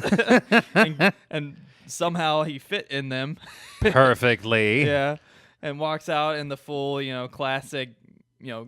and somehow he fit in them.
perfectly.
Yeah, and walks out in the full, classic,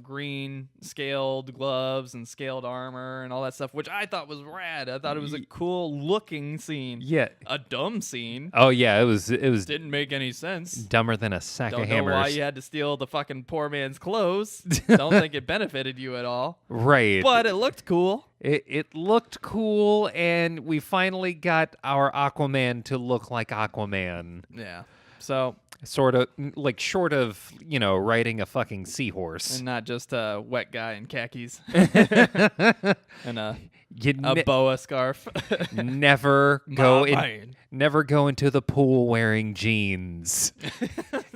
green scaled gloves and scaled armor and all that stuff, which I thought was rad. I thought it was a cool looking scene.
Yeah.
A dumb scene.
Oh yeah, it was
Didn't make any sense.
dumber than a sack
Don't
of
know
hammers.
why you had to steal the fucking poor man's clothes. Don't think it benefited you at all.
Right.
But it looked cool.
It looked cool, and we finally got our Aquaman to look like Aquaman.
Yeah. So,
Sort of, like, short of, riding a fucking seahorse.
and not just a wet guy in khakis and a
You
boa scarf.
never
man.
never go into the pool wearing jeans.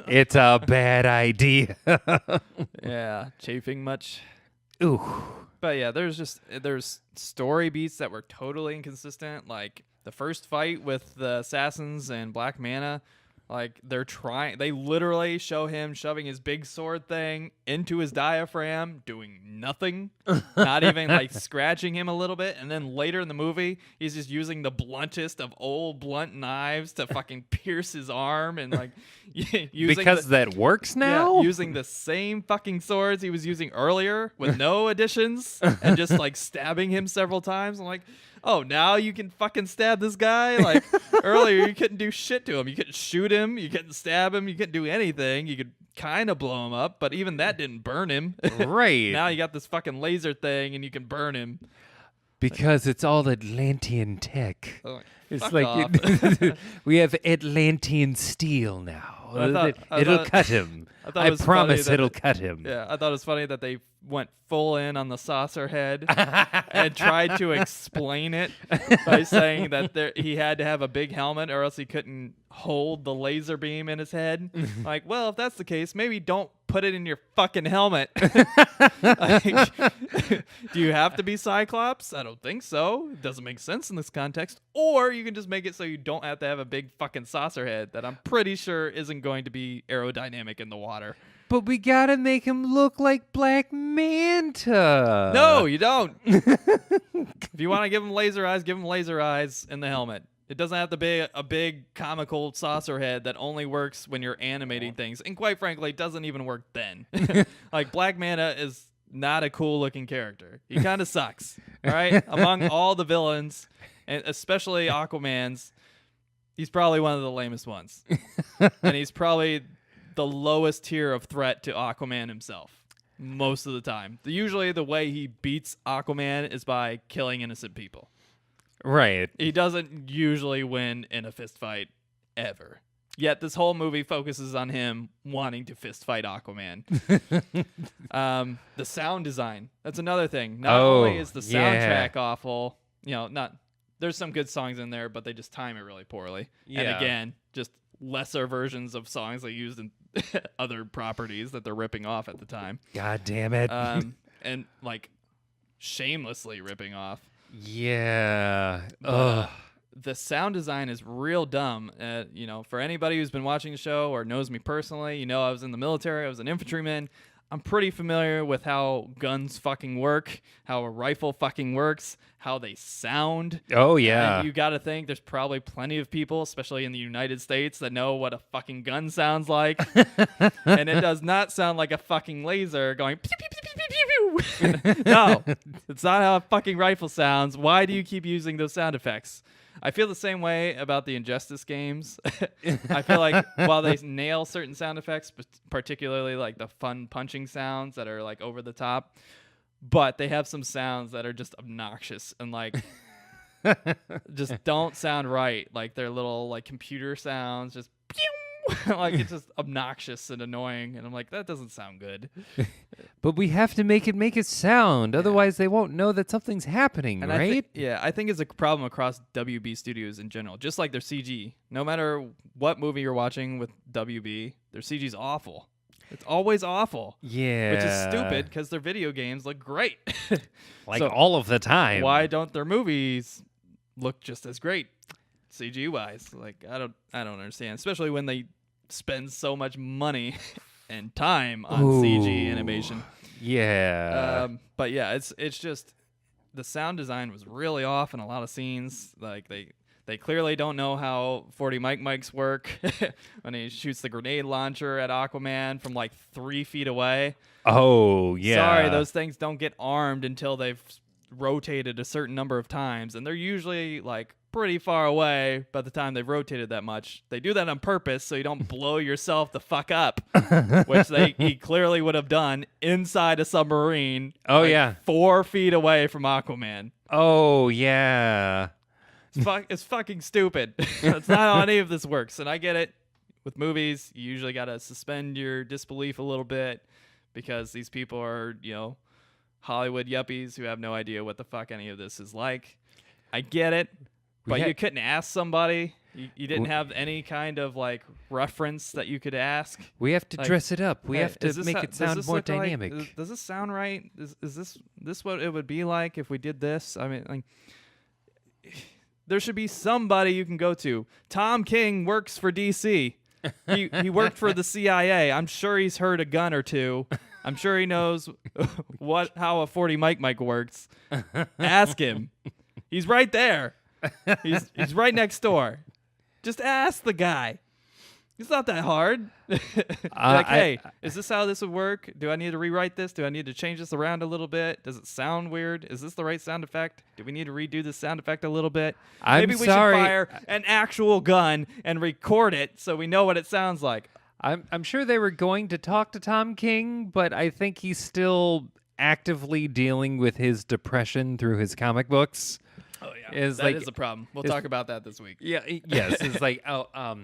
It's a bad idea.
Yeah. Chafing much.
Ooh.
But yeah, there's story beats that were totally inconsistent. Like the first fight with the assassins and Black Manta Like they literally show him shoving his big sword thing into his diaphragm, doing nothing, not even like scratching him a little bit. And then later in the movie, he's just using the bluntest of old blunt knives to fucking pierce his arm and like using
because that works now.
Yeah, using the same fucking swords he was using earlier with no additions and just like stabbing him several times. I'm like, oh, now you can fucking stab this guy? Like, earlier you couldn't do shit to him. You couldn't shoot him. You couldn't stab him. You couldn't do anything. You could kind of blow him up, but even that didn't burn him.
Right.
Now you got this fucking laser thing and you can burn him.
Because it's all Atlantean tech.
Oh,
It's
fuck
like
off.
we have Atlantean steel now.
I
It'll
thought-
cut him.
I thought it
I
was
promise
funny that
it'll cut him.
Yeah, I thought it was funny that they went full in on the saucer head and tried to explain it by saying that he had to have a big helmet or else he couldn't hold the laser beam in his head. Like, well, if that's the case, maybe don't put it in your fucking helmet. Like, do you have to be Cyclops? I don't think so. It doesn't make sense in this context. Or you can just make it so you don't have to have a big fucking saucer head that I'm pretty sure isn't going to be aerodynamic in the water.
But we gotta make him look like Black Manta.
No, you don't. If you want to give him laser eyes in the helmet. It doesn't have to be a big comical saucer head that only works when you're animating things. And quite frankly, it doesn't even work then. Like, Black Manta is not a cool looking character. He kind of sucks. All right? Among all the villains, and especially Aquaman's, he's probably one of the lamest ones. And he's probably the lowest tier of threat to Aquaman himself most of the time. Usually the way he beats Aquaman is by killing innocent people.
Right.
He doesn't usually win in a fist fight ever. Yet this whole movie focuses on him wanting to fist fight Aquaman. The sound design. That's another thing. Not only is the soundtrack awful, there's some good songs in there, but they just time it really poorly.
Yeah.
And again, just lesser versions of songs they used in other properties that they're ripping off at the time.
God damn it.
And like shamelessly ripping off.
Yeah.
The sound design is real dumb. For anybody who's been watching the show or knows me personally, I was in the military. I was an infantryman. I'm pretty familiar with how guns fucking work, how a rifle fucking works, how they sound.
Oh, yeah.
And you got to think there's probably plenty of people, especially in the United States, that know what a fucking gun sounds like. And it does not sound like a fucking laser going pew, pew, pew, pew, pew, pew. No, it's not how a fucking rifle sounds. Why do you keep using those sound effects? I feel the same way about the Injustice games. I feel like while they nail certain sound effects, particularly like the fun punching sounds that are like over the top, but they have some sounds that are just obnoxious and like just don't sound right. Like they're little like computer sounds, just pew! Like it's just obnoxious and annoying, and I'm like, that doesn't sound good.
But we have to make it sound, otherwise they won't know that something's happening,
And
right?
I think it's a problem across WB Studios in general, just like their CG. No matter what movie you're watching with WB, their CG's awful. It's always awful.
Yeah.
Which is stupid because their video games look great.
Like
So
all of the time.
why don't their movies look just as great CG wise? Like I don't understand, especially when they spend so much money and time on CG animation.
Yeah.
But yeah, it's just the sound design was really off in a lot of scenes. Like they clearly don't know how 40 mics work when he shoots the grenade launcher at Aquaman from like 3 feet away.
Oh, yeah.
Sorry, those things don't get armed until they've rotated a certain number of times, and they're usually like pretty far away by the time they've rotated that much. They do that on purpose so you don't blow yourself the fuck up, which he clearly would have done inside a submarine.
Oh,
like,
yeah.
4 feet away from Aquaman.
Oh, yeah.
It's fucking stupid. That's not how any of this works, and I get it. With movies, you usually got to suspend your disbelief a little bit because these people are, Hollywood yuppies who have no idea what the fuck any of this is like. I get it, but you couldn't ask somebody. You didn't have any kind of like reference that you could ask.
We have to dress it up. We have to make it sound more dynamic.
Does this sound right? Is this what it would be like if we did this? I mean, like, there should be somebody you can go to. Tom King works for DC. He worked for the CIA. I'm sure he's heard a gun or two. I'm sure he knows how a 40 mic works. Ask him. He's right there. He's right next door. Just ask the guy. It's not that hard. Hey, is this how this would work? Do I need to rewrite this? Do I need to change this around a little bit? Does it sound weird? Is this the right sound effect? Do we need to redo this sound effect a little bit? Maybe we should fire an actual gun and record it so we know what it sounds like.
I'm sure they were going to talk to Tom King, but I think he's still actively dealing with his depression through his comic books.
Oh yeah, that is a problem. We'll talk about that this week.
Yeah, yes, it's like
by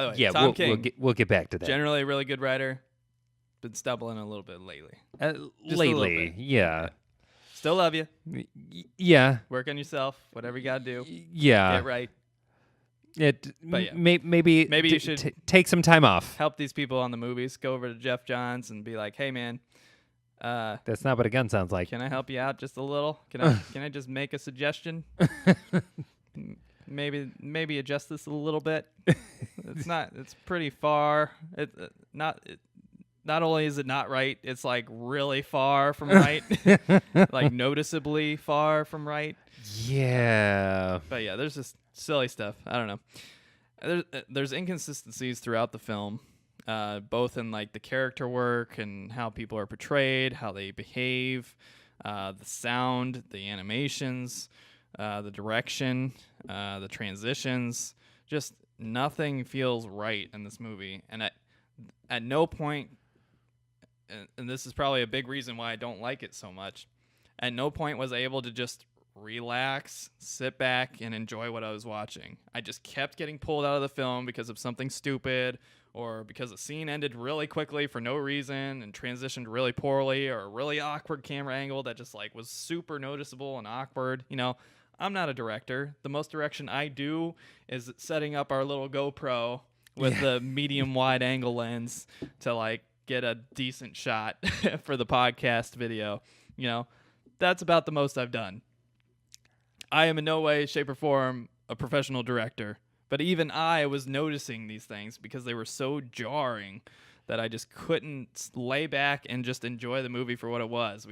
the way,
yeah,
Tom King,
we'll get back to that.
Generally a really good writer. Been stumbling a little bit lately.
Lately, yeah.
Still love you.
Yeah.
Work on yourself. Whatever you gotta do.
Yeah.
Get right.
But yeah. Maybe
you should
take some time off.
Help these people on the movies. Go over to Jeff Johns and be like, "Hey, man,
that's not what a gun sounds like.
Can I help you out just a little? Can I just make a suggestion? Maybe adjust this a little bit. It's pretty far. Not only is it not right, it's like really far from right, like noticeably far from right.
Yeah.
But yeah, there's just silly stuff. I don't know. There's inconsistencies throughout the film, both in like the character work and how people are portrayed, how they behave, the sound, the animations, the direction, the transitions. Just nothing feels right in this movie. And at no point, and this is probably a big reason why I don't like it so much, at no point was I able to just relax, sit back, and enjoy what I was watching. I just kept getting pulled out of the film because of something stupid, or because a scene ended really quickly for no reason and transitioned really poorly, or a really awkward camera angle that just like was super noticeable and awkward. You know, I'm not a director. The most direction I do is setting up our little GoPro with the medium wide angle lens to like get a decent shot for the podcast video. You know, that's about the most I've done. I am in no way, shape, or form a professional director, but even I was noticing these things because they were so jarring that I just couldn't lay back and just enjoy the movie for what it was.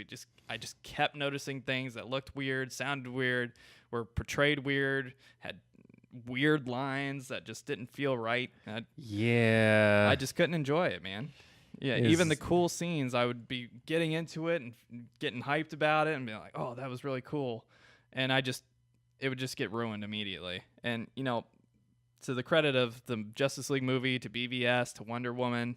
I just kept noticing things that looked weird, sounded weird, were portrayed weird, had weird lines that just didn't feel right. I just couldn't enjoy it, man. Yeah, even the cool scenes, I would be getting into it and getting hyped about it and be like, oh, that was really cool. And it would just get ruined immediately. And, you know, to the credit of the Justice League movie, to BVS, to Wonder Woman,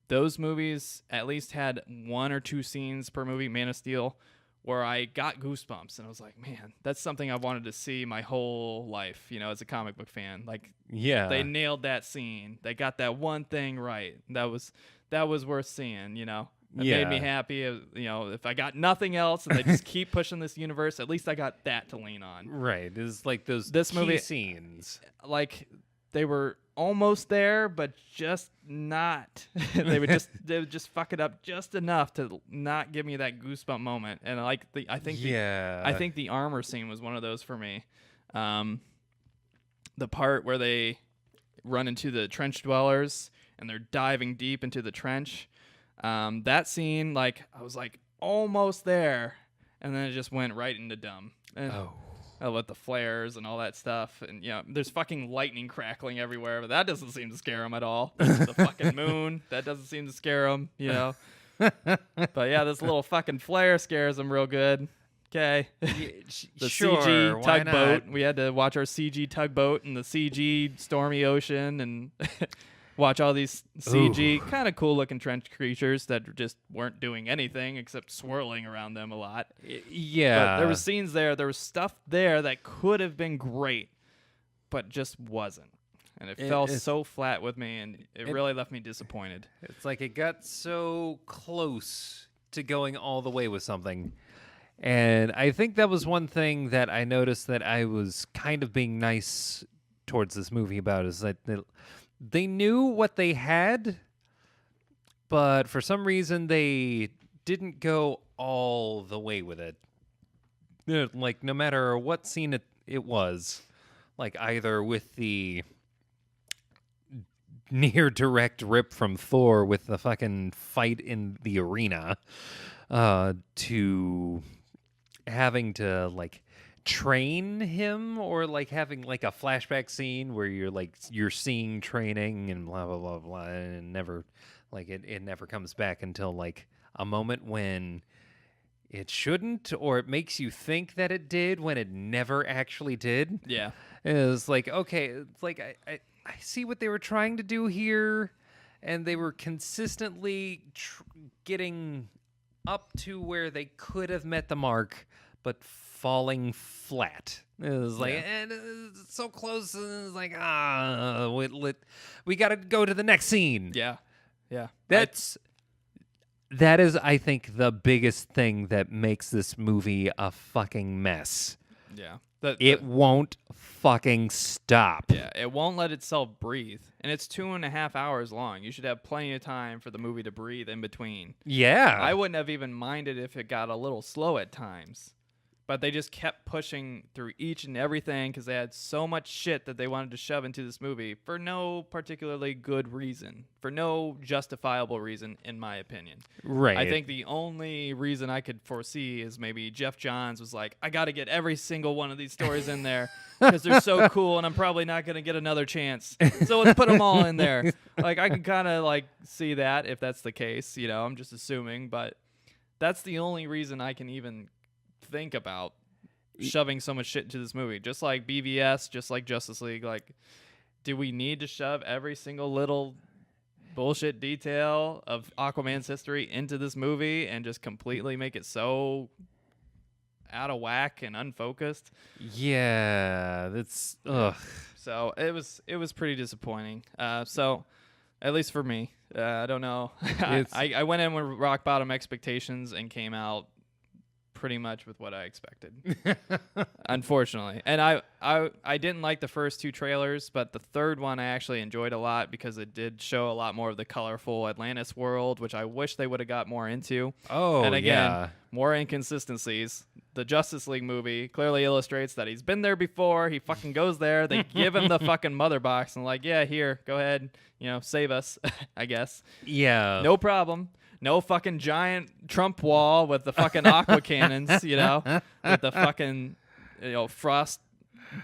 those movies at least had one or two scenes per movie, Man of Steel, where I got goosebumps. And I was like, man, that's something I wanted to see my whole life, you know, as a comic book fan. Like,
yeah,
they nailed that scene. They got that one thing right. That was worth seeing, you know. It made me happy. You know, if I got nothing else and they just keep pushing this universe, at least I got that to lean on.
Right. It's like this key
movie
scenes.
Like they were almost there, but just not. they would just fuck it up just enough to not give me that goosebump moment. And I think the armor scene was one of those for me. The part where they run into the trench dwellers and they're diving deep into the trench. That scene, like, I was like almost there, and then it just went right into dumb. And with the flares and all that stuff, and there's fucking lightning crackling everywhere, but that doesn't seem to scare him at all. The fucking moon, that doesn't seem to scare him, you know. But yeah, this little fucking flare scares him real good. Okay. The
sure,
CG tugboat. We had to watch our CG tugboat in the CG stormy ocean and watch all these CG kind of cool looking trench creatures that just weren't doing anything except swirling around them a lot.
Yeah.
But there was scenes there. There was stuff there that could have been great, but just wasn't. And it fell so flat with me, and it really left me disappointed.
It's like it got so close to going all the way with something. And I think that was one thing that I noticed that I was kind of being nice towards this movie about, is that they knew what they had, but for some reason they didn't go all the way with it. Like, no matter what scene it was, like either with the near direct rip from Thor with the fucking fight in the arena, to having to like train him, or like having like a flashback scene where you're seeing training and blah blah blah blah, and it never comes back until like a moment when it shouldn't, or it makes you think that it did when it never actually did.
Yeah.
It's like, okay, it's like I see what they were trying to do here, and they were consistently getting up to where they could have met the mark, but falling flat. It was like, and it's so close, and it's like, we got to go to the next scene.
Yeah. Yeah.
That is, I think, the biggest thing that makes this movie a fucking mess.
Yeah.
It won't fucking stop.
Yeah, it won't let itself breathe. And it's 2.5 hours long. You should have plenty of time for the movie to breathe in between.
Yeah.
I wouldn't have even minded if it got a little slow at times. But they just kept pushing through each and everything because they had so much shit that they wanted to shove into this movie for no particularly good reason, for no justifiable reason, in my opinion.
Right.
I think the only reason I could foresee is maybe Jeff Johns was like, I got to get every single one of these stories in there because they're so cool and I'm probably not going to get another chance. So let's put them all in there. Like, I can kind of like see that if that's the case. You know, I'm just assuming, but that's the only reason I can even think about shoving so much shit into this movie. Just like BVS, just like Justice League. Like, do we need to shove every single little bullshit detail of Aquaman's history into this movie and just completely make it so out of whack and unfocused?
Yeah, that's ugh.
So it was pretty disappointing. So at least for me, I don't know. I went in with rock bottom expectations and came out pretty much with what I expected, unfortunately. And I didn't like the first two trailers, but the third one I actually enjoyed a lot because it did show a lot more of the colorful Atlantis world, which I wish they would have got more into.
Oh,
and again,
yeah.
More inconsistencies. The Justice League movie clearly illustrates that he's been there before. He fucking goes there. They give him the fucking mother box and like, yeah, here, go ahead, save us, I guess.
Yeah.
No problem. No fucking giant Trump wall with the fucking aqua cannons, with the fucking, frost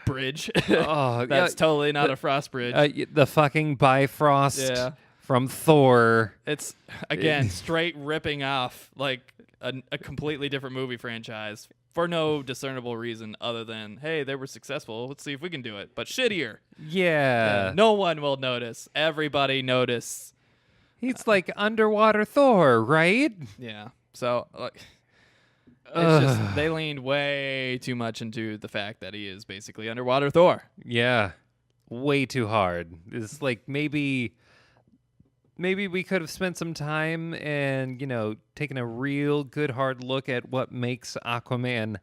bridge.
Oh,
That's totally not a frost bridge.
The fucking Bifrost from Thor.
It's, again, straight ripping off like a completely different movie franchise for no discernible reason other than, hey, they were successful. Let's see if we can do it. But shittier.
Yeah.
No one will notice. Everybody notice.
He's like underwater Thor, right?
Yeah. So, it's just, they leaned way too much into the fact that he is basically underwater Thor.
Yeah. Way too hard. It's like maybe we could have spent some time and, taken a real good hard look at what makes Aquaman.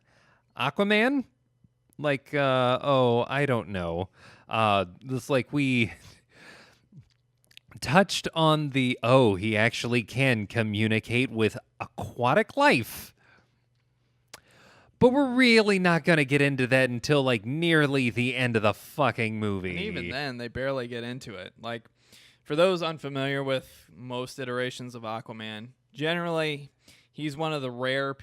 Like, I don't know. It's like we touched on he actually can communicate with aquatic life. But we're really not going to get into that until like nearly the end of the fucking movie.
And even then, they barely get into it. Like, for those unfamiliar with most iterations of Aquaman, generally, he's one of the rare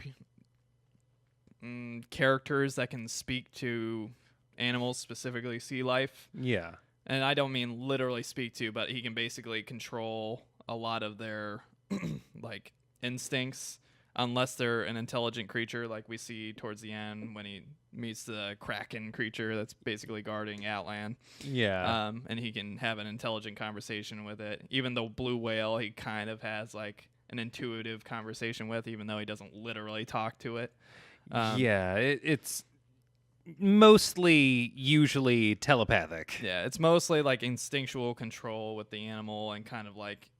characters that can speak to animals, specifically sea life.
Yeah.
And I don't mean literally speak to, but he can basically control a lot of their like instincts, unless they're an intelligent creature like we see towards the end when he meets the Kraken creature that's basically guarding Outland.
Yeah.
And he can have an intelligent conversation with it. Even the blue whale, he kind of has like an intuitive conversation with, even though he doesn't literally talk to it.
It's mostly usually telepathic.
Yeah, it's mostly like instinctual control with the animal and kind of like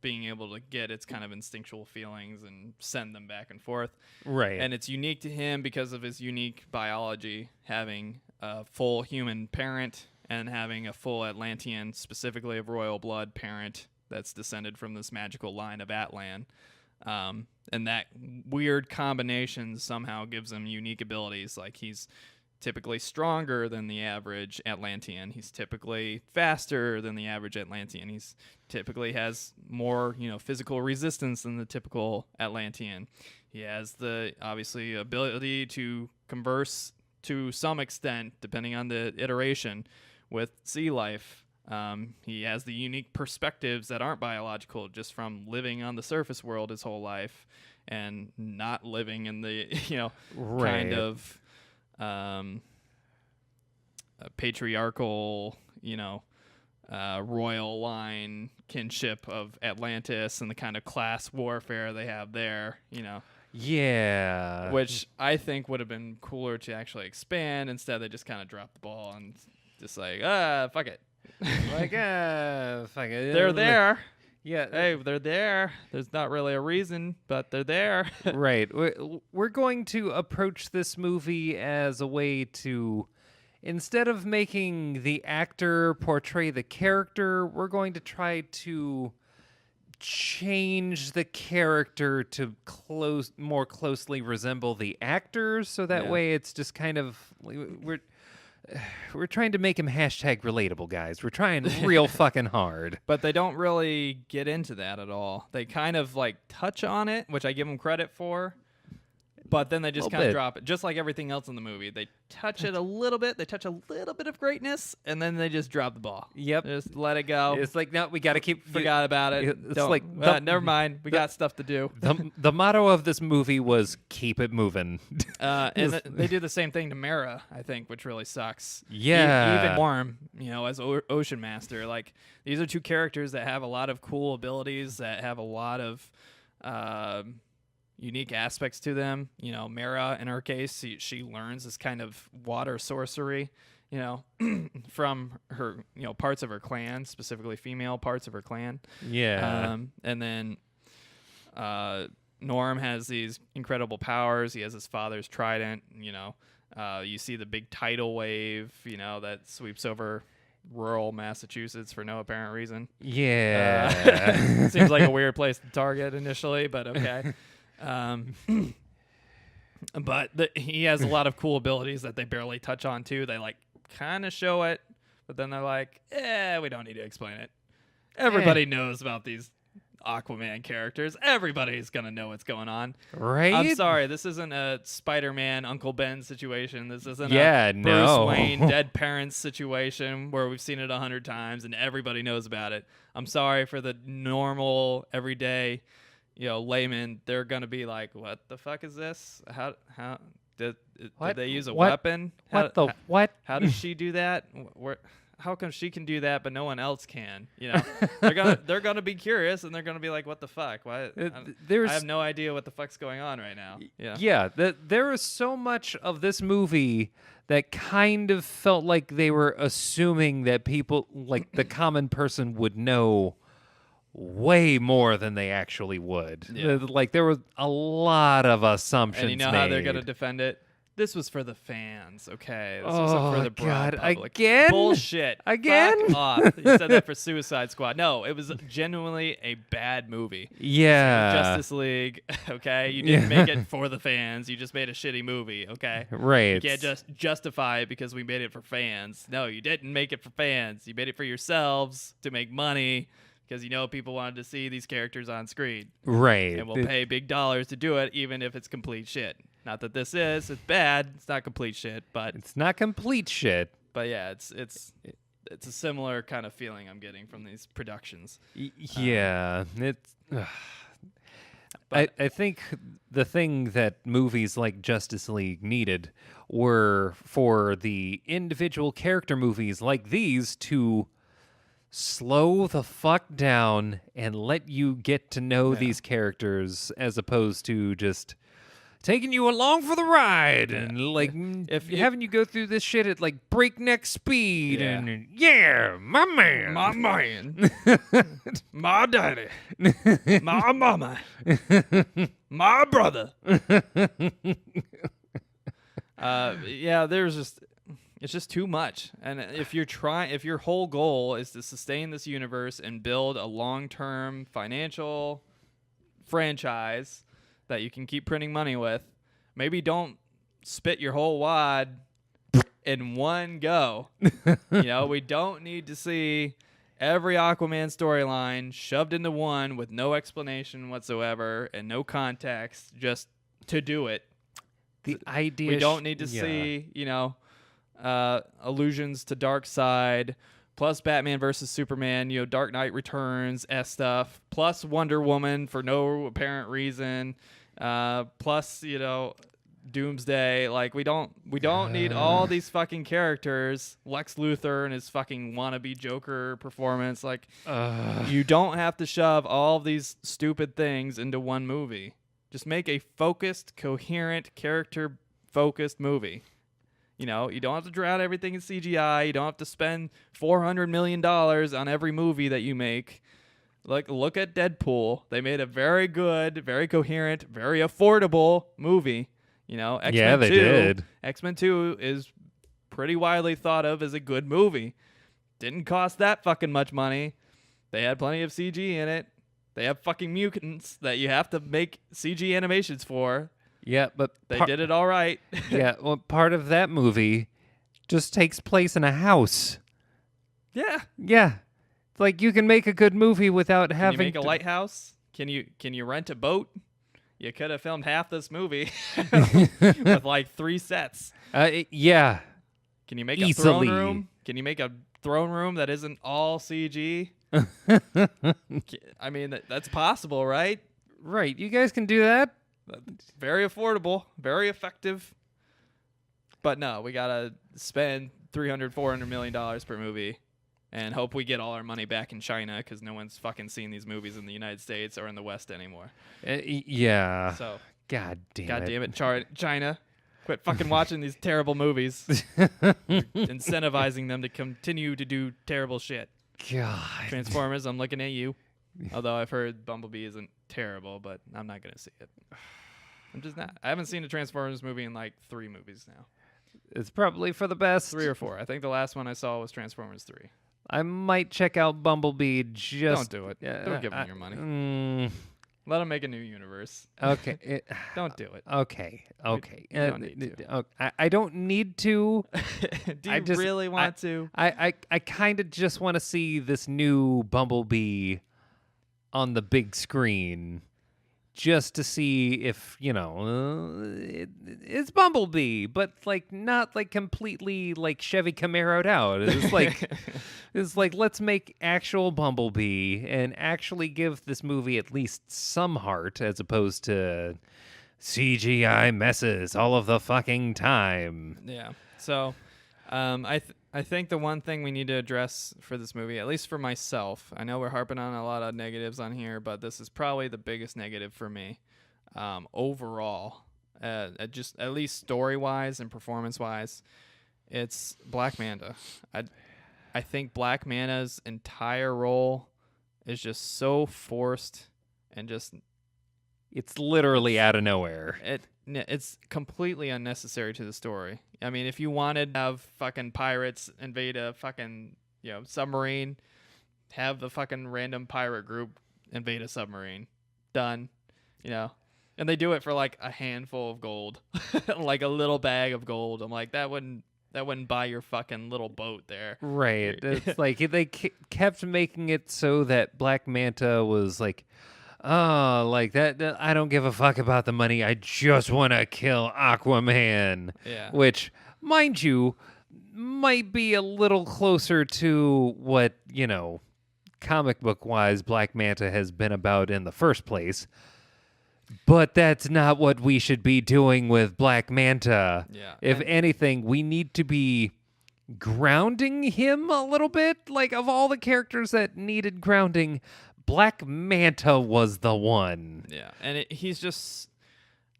being able to get its kind of instinctual feelings and send them back and forth.
Right.
And it's unique to him because of his unique biology, having a full human parent and having a full Atlantean, specifically of royal blood parent that's descended from this magical line of Atlan. And that weird combination somehow gives him unique abilities. Like he's typically stronger than the average Atlantean. He's typically faster than the average Atlantean. He's typically has more, physical resistance than the typical Atlantean. He has the obviously ability to converse to some extent, depending on the iteration, with sea life. He has the unique perspectives that aren't biological, just from living on the surface world his whole life and not living in the, kind of patriarchal, royal line kinship of Atlantis and the kind of class warfare they have there,
Yeah.
Which I think would have been cooler to actually expand. Instead, they just kind of dropped the ball and just like, fuck it.
Like, fuck it.
They're there.
Yeah.
Hey, they're there. There's not really a reason, but they're there.
Right. We're going to approach this movie as a way to, instead of making the actor portray the character, we're going to try to change the character to more closely resemble the actor, so that way it's just kind of we're trying to make him hashtag relatable, guys. We're trying real fucking hard.
But they don't really get into that at all. They kind of like touch on it, which I give them credit for. But then they just kind of drop it, just like everything else in the movie. They touch it a little bit. They touch a little bit of greatness, and then they just drop the ball.
Yep.
Just let it go.
It's like, no, we got to keep...
Forgot about it.
It's like...
never mind. We got stuff to do.
The motto of this movie was, keep it moving.
And they do the same thing to Mara, I think, which really sucks.
Yeah.
Even Worm, as Ocean Master. Like, these are two characters that have a lot of cool abilities, that have a lot of... unique aspects to them. Mara, in her case, she learns this kind of water sorcery, from her, parts of her clan, specifically female parts of her clan.
Yeah.
And then Norm has these incredible powers. He has his father's trident. You see the big tidal wave, that sweeps over rural Massachusetts for no apparent reason.
Yeah.
Seems like a weird place to target initially, but okay. But he has a lot of cool abilities that they barely touch on too. They like kind of show it, but then they're like, we don't need to explain it. Everybody knows about these Aquaman characters. Everybody's gonna know what's going on.
Right?
I'm sorry, this isn't a Spider-Man Uncle Ben situation. This isn't a Bruce Wayne dead parents situation where we've seen it 100 times and everybody knows about it. I'm sorry for the normal, everyday layman. They're gonna be like, "What the fuck is this? How did they use a weapon?
What?
How does she do that? How come she can do that but no one else can? They're gonna be curious and they're gonna be like, "What the fuck? Why? I have no idea what the fuck's going on right now."
Yeah. There is so much of this movie that kind of felt like they were assuming that people, like the common person, would know way more than they actually would.
Yeah.
Like, there was a lot of assumptions
And how they're going to defend it? This was for the fans, okay? This wasn't for the broad public.
Again?
Bullshit.
Again?
Fuck off. You said that for Suicide Squad. No, it was genuinely a bad movie.
Yeah.
Justice League, okay? You didn't make it for the fans. You just made a shitty movie, okay?
Right.
You can't just justify it because we made it for fans. No, you didn't make it for fans. You made it for yourselves to make money, because people wanted to see these characters on screen.
Right.
And we'll pay big dollars to do it, even if it's complete shit. Not that this is. It's bad. It's not complete shit, but...
It's not complete shit.
But yeah, it's a similar kind of feeling I'm getting from these productions.
Yeah. I think the thing that movies like Justice League needed were for the individual character movies like these to slow the fuck down and let you get to know these characters, as opposed to just taking you along for the ride and like having you go through this shit at like breakneck speed and my man,
my daddy, my mama, my brother. It's just too much. And if your whole goal is to sustain this universe and build a long-term financial franchise that you can keep printing money with, maybe don't spit your whole wad in one go. We don't need to see every Aquaman storyline shoved into one with no explanation whatsoever and no context, just to do it.
The idea
we don't need to see, allusions to Darkseid, plus Batman versus Superman, Dark Knight Returns stuff, plus Wonder Woman for no apparent reason, plus Doomsday. Like we don't need all these fucking characters. Lex Luthor and his fucking wannabe Joker performance. Like you don't have to shove all of these stupid things into one movie. Just make a focused, coherent, character-focused movie. You don't have to drown everything in CGI. You don't have to spend $400 million on every movie that you make. Like, look at Deadpool. They made a very good, very coherent, very affordable movie. X-Men
yeah, they
2,
did.
X-Men 2 is pretty widely thought of as a good movie. Didn't cost that fucking much money. They had plenty of CG in it. They have fucking mutants that you have to make CG animations for.
Yeah, but
they did it all right.
Yeah, well, part of that movie just takes place in a house.
Yeah.
Yeah. Like you can make a good movie without
having. Can you make a lighthouse? Can you rent a boat? You could have filmed half this movie with like 3 sets.
Yeah.
Can you make a throne room? Can you make a throne room that isn't all CG? I mean, that's possible, right?
Right. You guys can do that.
Very affordable, very effective. But no, we gotta spend $300-400 million per movie and hope we get all our money back in China because no one's fucking seeing these movies in the United States or in the West anymore.
Yeah.
So,
God damn it,
China. Quit fucking watching these terrible movies. Incentivizing them to continue to do terrible shit.
God.
Transformers, I'm looking at you. Although I've heard Bumblebee isn't terrible, but I'm not going to see it. I'm just not. I haven't seen a Transformers movie in like 3 movies now.
It's probably for the best.
3 or 4. I think the last one I saw was Transformers 3.
I might check out Bumblebee just...
Don't do it. Don't give them your money. Let them make a new universe.
Okay.
Don't do it.
Okay.
You don't need to.
I don't need to.
Do you really want to?
I kind of just want to see this new Bumblebee on the big screen just to see if, it's Bumblebee, but like not like completely like Chevy Camaro'd out. It's like let's make actual Bumblebee and actually give this movie at least some heart as opposed to CGI messes all of the fucking time.
Yeah. So, I think the one thing we need to address for this movie, at least for myself, I know we're harping on a lot of negatives on here, but this is probably the biggest negative for me overall. Just at least story-wise and performance-wise, it's Black Manta. I think Black Manta's entire role is just so forced and just...
It's literally out of nowhere.
It's completely unnecessary to the story. I mean, if you wanted to have fucking pirates invade a fucking, submarine, have the fucking random pirate group invade a submarine. Done. And they do it for like a handful of gold. Like a little bag of gold. I'm like, that wouldn't buy your fucking little boat there.
Right. It's like they kept making it so that Black Manta was like, oh, like that, I don't give a fuck about the money. I just want to kill Aquaman.
Yeah.
Which, mind you, might be a little closer to what, comic book wise Black Manta has been about in the first place. But that's not what we should be doing with Black Manta.
Yeah.
If anything, we need to be grounding him a little bit. Like, of all the characters that needed grounding, Black Manta was the one.
Yeah, and he's just...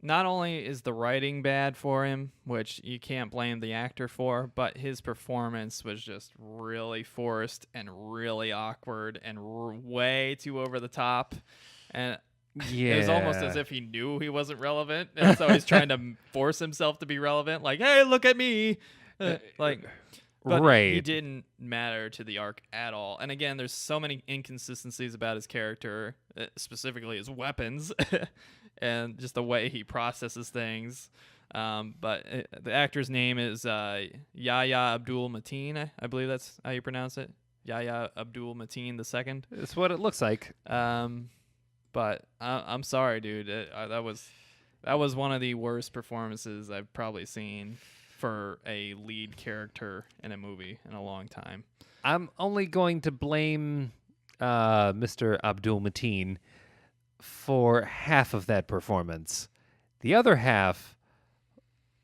Not only is the writing bad for him, which you can't blame the actor for, but his performance was just really forced and really awkward and way too over the top. And
yeah.
It was almost as if he knew he wasn't relevant, and so he's trying to force himself to be relevant. Like, hey, look at me! But
right.
He didn't matter to the arc at all. And again, there's so many inconsistencies about his character, specifically his weapons, and just the way he processes things. But the actor's name is Yahya Abdul Mateen. I believe that's how you pronounce it. Yahya Abdul Mateen II.
It's what it looks like.
But I'm sorry, dude. That was one of the worst performances I've probably seen for a lead character in a movie in a long time.
I'm only going to blame Mr. Abdul Mateen for half of that performance. The other half,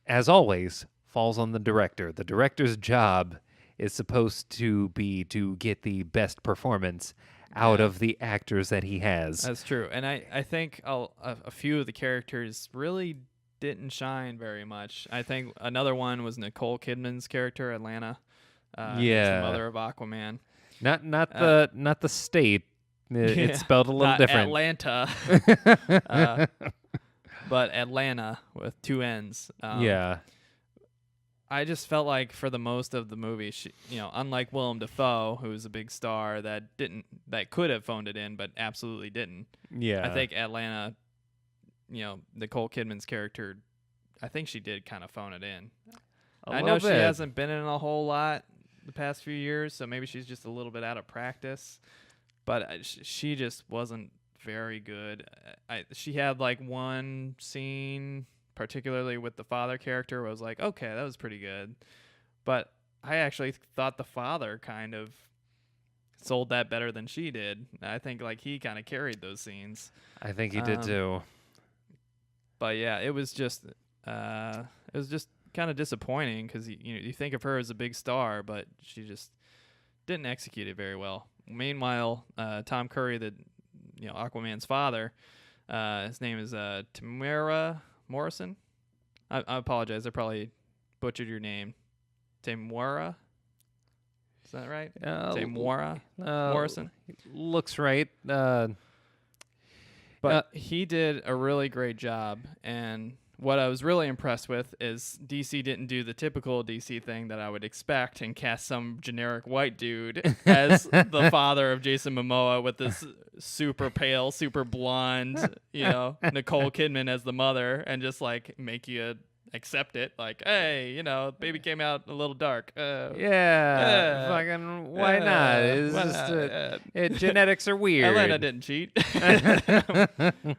as always, falls on the director. The director's job is supposed to be to get the best performance out of the actors that he has.
That's true. And I think a few of the characters really didn't shine very much. I think another one was Nicole Kidman's character, Atlanta. As the mother of Aquaman.
Not the state. It's spelled a little different.
Atlanta. But Atlanta with two N's. I just felt like for the most of the movie, she, unlike Willem Dafoe, who's a big star that could have phoned it in, but absolutely didn't.
Yeah.
I think Atlanta, Nicole Kidman's character, I think she did kind of phone it in. I know she hasn't been in a whole lot the past few years, so maybe she's just a little bit out of practice. But she just wasn't very good. She had like one scene, particularly with the father character, where I was like, okay, that was pretty good. But I actually thought the father kind of sold that better than she did. I think like he kind of carried those scenes.
I think he did too.
But yeah, it was just kind of disappointing because you think of her as a big star, but she just didn't execute it very well. Meanwhile, Tom Curry, Aquaman's father, his name is Tamara Morrison. I apologize, I probably butchered your name. Tamara, is that right? Tamara Morrison.
Looks right.
But he did a really great job, and what I was really impressed with is DC didn't do the typical DC thing that I would expect and cast some generic white dude as the father of Jason Momoa with this super pale, super blonde, Nicole Kidman as the mother, and just like make you accept it. Like, hey, baby came out a little dark.
Fucking why not? It's genetics are weird.
Atlanta didn't cheat.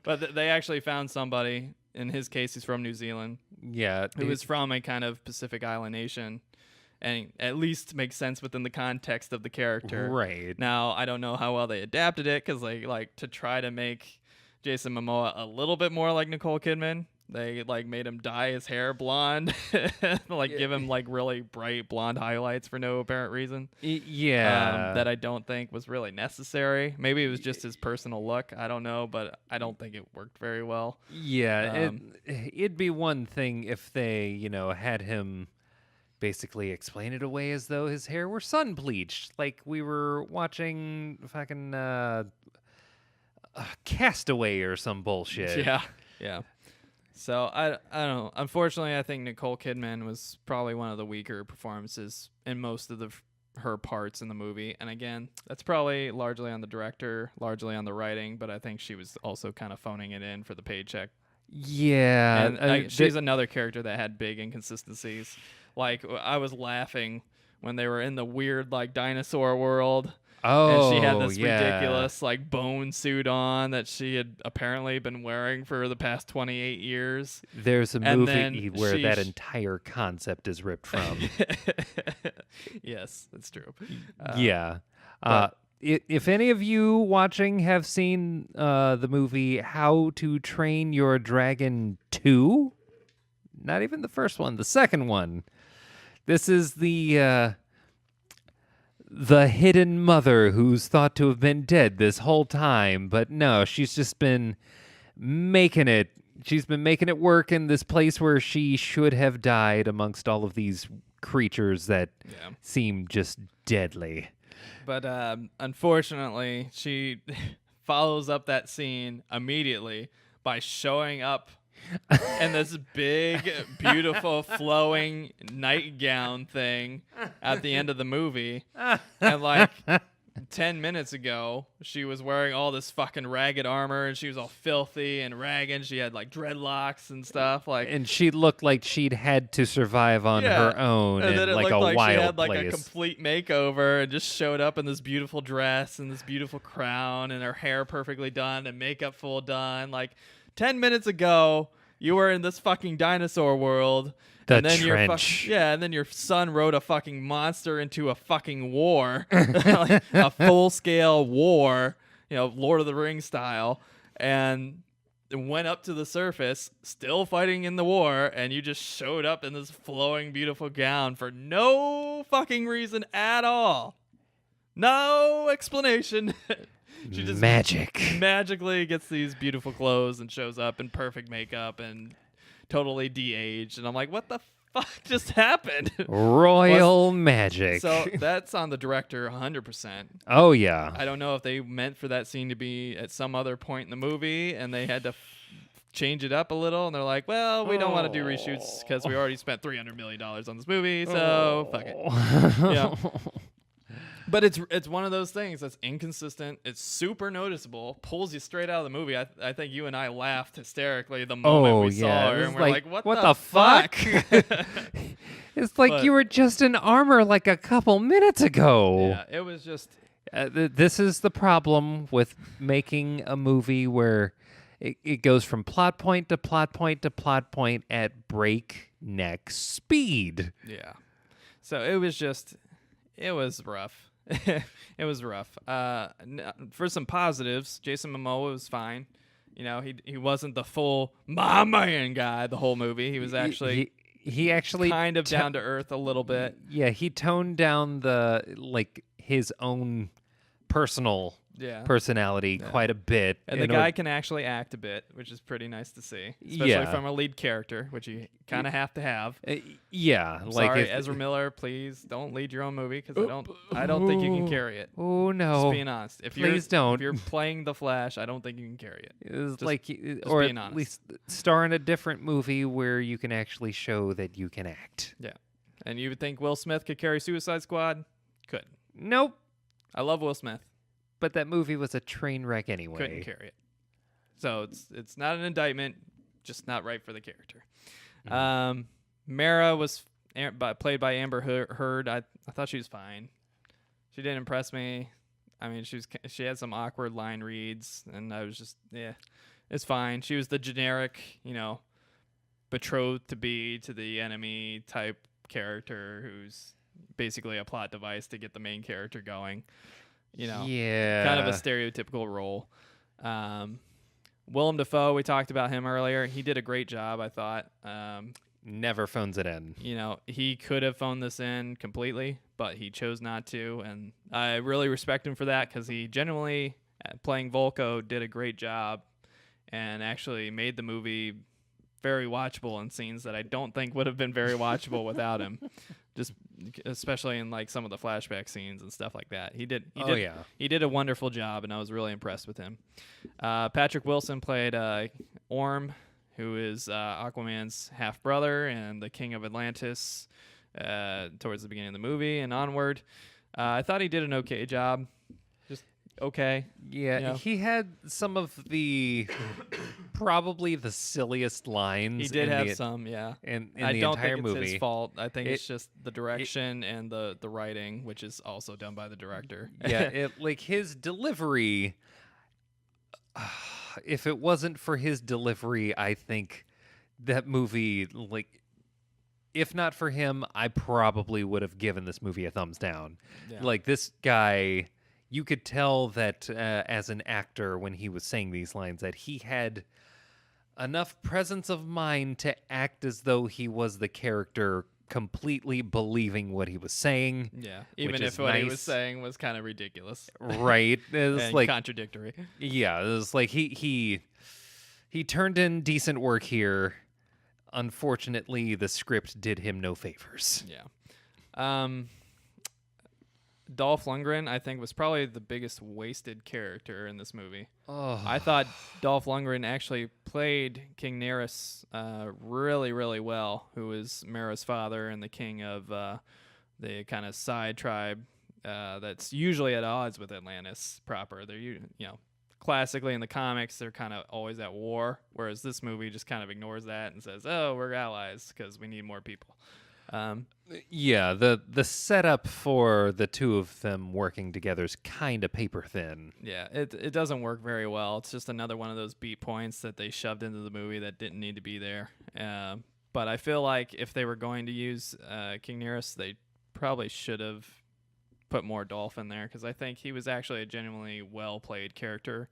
But they actually found somebody. In his case, he's from New Zealand.
Yeah.
Who is from a kind of Pacific Island nation, and at least makes sense within the context of the character.
Right.
Now, I don't know how well they adapted it, because like to try to make Jason Momoa a little bit more like Nicole Kidman, they like made him dye his hair blonde, give him like really bright blonde highlights for no apparent reason. That I don't think was really necessary. Maybe it was just his personal look. I don't know, but I don't think it worked very well.
Yeah, it'd be one thing if they, had him basically explain it away as though his hair were sun bleached, like we were watching fucking Castaway or some bullshit.
Yeah. So I don't know. Unfortunately, I think Nicole Kidman was probably one of the weaker performances in most of her parts in the movie. And again, that's probably largely on the director, largely on the writing, but I think she was also kind of phoning it in for the paycheck.
Yeah.
And she's another character that had big inconsistencies. Like, I was laughing when they were in the weird like dinosaur world.
Oh,
and she had this ridiculous like bone suit on that she had apparently been wearing for the past 28 years.
There's a movie where that entire concept is ripped from.
Yes, that's true.
If any of you watching have seen the movie How to Train Your Dragon 2, not even the first one, the second one, this is the hidden mother who's thought to have been dead this whole time, but no, she's just been making it. She's been making it work in this place where she should have died amongst all of these creatures that seem just deadly.
But unfortunately, she follows up that scene immediately by showing up in this big, beautiful, flowing nightgown thing at the end of the movie. And like 10 minutes ago, she was wearing all this fucking ragged armor, and she was all filthy and ragged. She had like dreadlocks and stuff. Like,
And she looked like she'd had to survive on her own
and
in
then it
like
looked
a
like
wild
she had like
place.
a complete makeover and just showed up in this beautiful dress and this beautiful crown and her hair perfectly done and makeup full done. Like 10 minutes ago, you were in this fucking dinosaur world.
The
and then
trench.
and then your son rode a fucking monster into a fucking war, like a full-scale war, Lord of the Rings style, and went up to the surface, still fighting in the war, and you just showed up in this flowing, beautiful gown for no fucking reason at all. No explanation. She just magically gets these beautiful clothes and shows up in perfect makeup and totally de-aged, and I'm like, what the fuck just happened?
Royal magic.
So that's on the director 100%.
Oh, yeah.
I don't know if they meant for that scene to be at some other point in the movie and they had to change it up a little, and they're like, well, we don't want to do reshoots because we already spent $300 million on this movie, so fuck it. Yeah. But it's one of those things that's inconsistent. It's super noticeable. Pulls you straight out of the movie. I think you and I laughed hysterically the moment we saw her, and we're like, what the fuck?
It's like you were just in armor like a couple minutes ago.
Yeah, it was just...
this is the problem with making a movie where it goes from plot point to plot point to plot point at breakneck speed.
Yeah. So it was just... It was rough. It was rough. For some positives, Jason Momoa was fine. He wasn't the full my man guy the whole movie. He was actually
he actually
kind of down to earth a little bit.
Yeah, he toned down his own personal personality quite a bit.
And the guy can actually act a bit, which is pretty nice to see, especially from a lead character, which you kind of have to have.
Sorry,
Ezra Miller, please don't lead your own movie because I don't think you can carry it.
Oh no!
Just being honest.
Please don't.
If you're playing the Flash, I don't think you can carry it.
Or
being
at
honest.
least star in a different movie where you can actually show that you can act.
Yeah, and you would think Will Smith could carry Suicide Squad? Couldn't.
Nope.
I love Will Smith.
But that movie was a train wreck anyway.
Couldn't carry it. So it's not an indictment, just not right for the character.
Mm-hmm.
Mara was played by Amber Heard. I thought she was fine. She didn't impress me. I mean, she had some awkward line reads, and I was just, it's fine. She was the generic, betrothed to be to the enemy type character who's basically a plot device to get the main character going. Kind of a stereotypical role. Willem Dafoe, we talked about him earlier. He did a great job, I thought.
Never phones it in.
He could have phoned this in completely, but he chose not to, and I really respect him for that because he genuinely, playing Volko, did a great job and actually made the movie very watchable in scenes that I don't think would have been very watchable without him. Just especially in like some of the flashback scenes and stuff like that. He did a wonderful job, and I was really impressed with him. Patrick Wilson played Orm, who is Aquaman's half brother and the king of Atlantis towards the beginning of the movie and onward. I thought he did an okay job. Just okay.
Yeah, he had some of the probably the silliest lines.
He did have some,
in
I
the
don't
entire
think it's
movie.
his fault. I think it's just the direction and the writing, which is also done by the director.
Yeah, his delivery. If it wasn't for his delivery, I think that movie, if not for him, I probably would have given this movie a thumbs down. Yeah. This guy, you could tell that as an actor when he was saying these lines that he had enough presence of mind to act as though he was the character, completely believing what he was saying.
Yeah, even if what he was saying was kind of ridiculous.
Right. It was
and contradictory.
Yeah, it was like he turned in decent work here. Unfortunately, the script did him no favors.
Yeah. Dolph Lundgren, I think, was probably the biggest wasted character in this movie.
Oh.
I thought Dolph Lundgren actually played King Nerys really, really well, who is Mara's father and the king of the kind of side tribe that's usually at odds with Atlantis proper. They're classically in the comics they're kind of always at war, whereas this movie just kind of ignores that and says, "Oh, we're allies because we need more people."
Yeah, the setup for the two of them working together is kind of paper thin.
Yeah, it doesn't work very well. It's just another one of those beat points that they shoved into the movie that didn't need to be there. But I feel like if they were going to use King Nereus, they probably should have put more Dolph in there, because I think he was actually a genuinely well-played character.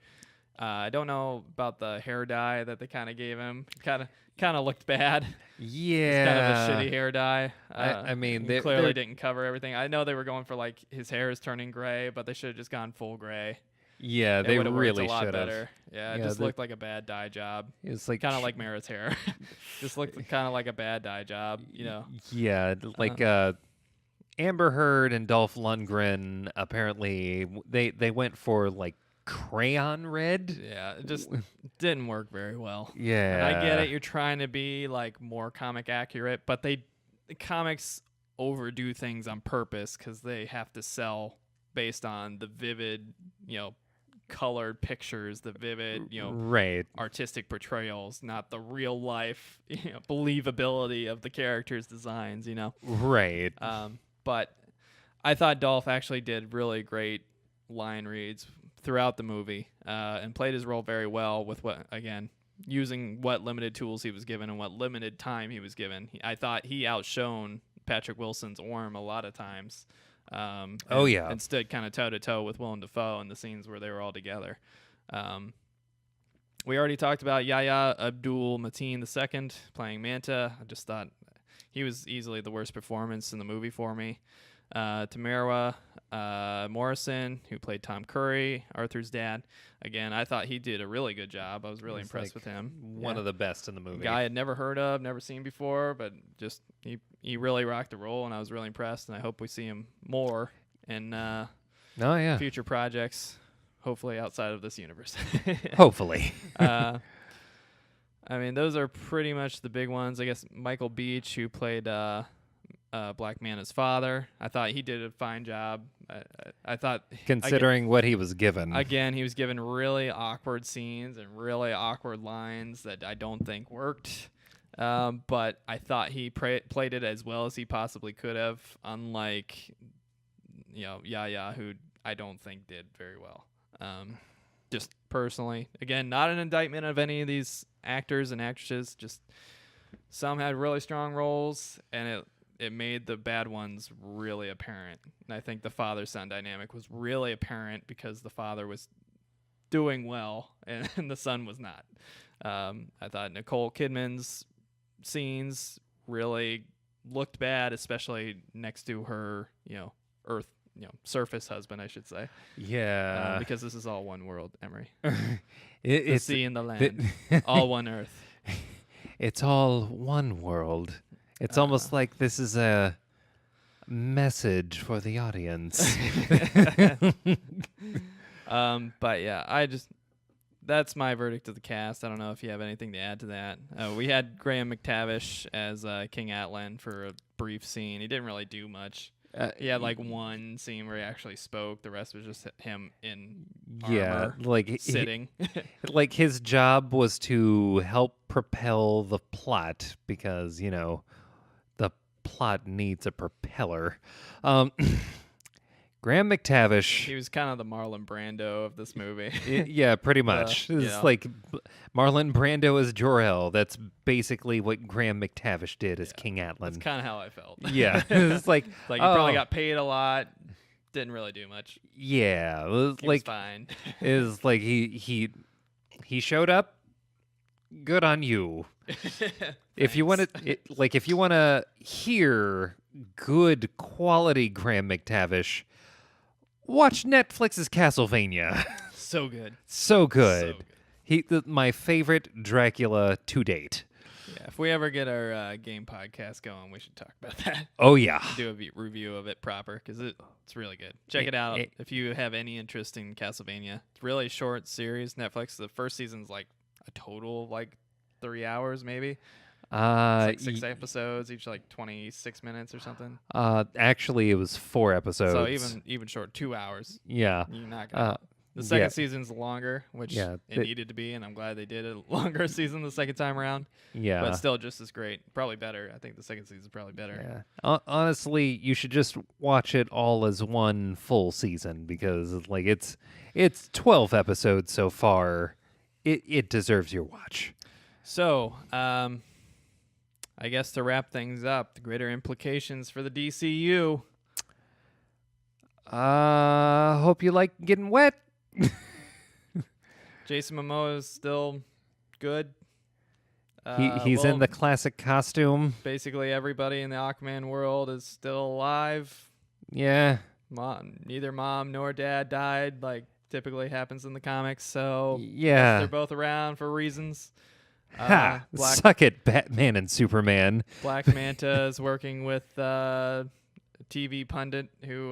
I don't know about the hair dye that they kind of gave him. Kind of looked bad.
Yeah.
It's kind of a shitty hair dye.
I mean,
they clearly didn't cover everything. I know they were going for like his hair is turning gray, but they should have just gone full gray.
Yeah, they really should have.
Yeah, it just looked like a bad dye job.
It was like
kind of like Mara's hair. Just looked kind of like a bad dye job, you know.
Yeah, like Amber Heard and Dolph Lundgren, apparently they went for like crayon red.
Yeah, it just didn't work very well.
Yeah.
And I get it, you're trying to be like more comic accurate, but the comics overdo things on purpose because they have to sell based on the vivid, colored pictures, the vivid,
right,
artistic portrayals, not the real life, believability of the characters' designs,
Right.
But I thought Dolph actually did really great line reads throughout the movie, and played his role very well with using what limited tools he was given and what limited time he was given. I thought he outshone Patrick Wilson's Orm a lot of times. And stood kind of toe to toe with Willem Dafoe in the scenes where they were all together. We already talked about Yahya Abdul Mateen II playing Manta. I just thought he was easily the worst performance in the movie for me. Tamara Morrison, who played Tom Curry, Arthur's dad. Again, I thought he did a really good job. I was really impressed with him.
One of the best in the movie.
Guy I'd never heard of, never seen before, but just he really rocked the role, and I was really impressed, and I hope we see him more in future projects, hopefully outside of this universe.
Hopefully.
I mean, those are pretty much the big ones. I guess Michael Beach, who played Black Manta's father, I thought he did a fine job. I thought,
considering what he was given.
Again, he was given really awkward scenes and really awkward lines that I don't think worked. But I thought he played it as well as he possibly could have, unlike Yahya, who I don't think did very well. Just personally, again, not an indictment of any of these actors and actresses. Just some had really strong roles, and it made the bad ones really apparent. And I think the father-son dynamic was really apparent because the father was doing well and the son was not. I thought Nicole Kidman's scenes really looked bad, especially next to her, surface husband, I should say.
Yeah.
Because this is all one world, Emery.
The
sea and the land, all one earth.
It's all one world. It's almost like this is a message for the audience.
But yeah, that's my verdict of the cast. I don't know if you have anything to add to that. We had Graham McTavish as King Atlan for a brief scene. He didn't really do much. He had like one scene where he actually spoke. The rest was just him in armor, sitting.
Like his job was to help propel the plot because, the plot needs a propeller. Graham McTavish.
He was kind of the Marlon Brando of this movie.
Yeah, pretty much. It's like Marlon Brando as Jor-El. That's basically what Graham McTavish did as King Atlan.
That's kind of how I felt.
Yeah. It's like,
he probably got paid a lot. Didn't really do much.
Yeah. It was
he was fine.
It was like he showed up. Good on you. If you want to hear good quality Graham McTavish, watch Netflix's Castlevania.
So good.
So good. My favorite Dracula to date.
Yeah, if we ever get our game podcast going, we should talk about that.
Oh, yeah.
Do a review of it proper, because it's really good. Check it out if you have any interest in Castlevania. It's really short series, Netflix. The first season's like a total of like 3 hours, maybe. It's like 6 episodes, each like 26 minutes or something.
Actually, it was 4 episodes.
So even short, 2 hours.
Yeah.
You're not gonna. The second season's longer, which it needed to be, and I'm glad they did a longer season the second time around.
Yeah.
But still just as great. Probably better. I think the second season's probably better.
Yeah. Honestly, you should just watch it all as one full season because like it's 12 episodes so far. It deserves your watch.
So, I guess to wrap things up, the greater implications for the DCU.
Hope you like getting wet.
Jason Momoa is still good.
He's in the classic costume.
Basically, everybody in the Aquaman world is still alive.
Yeah.
Neither mom nor dad died, like typically happens in the comics. So
yeah,
they're both around for reasons.
Suck it, Batman and Superman.
Black Manta is working with TV pundit who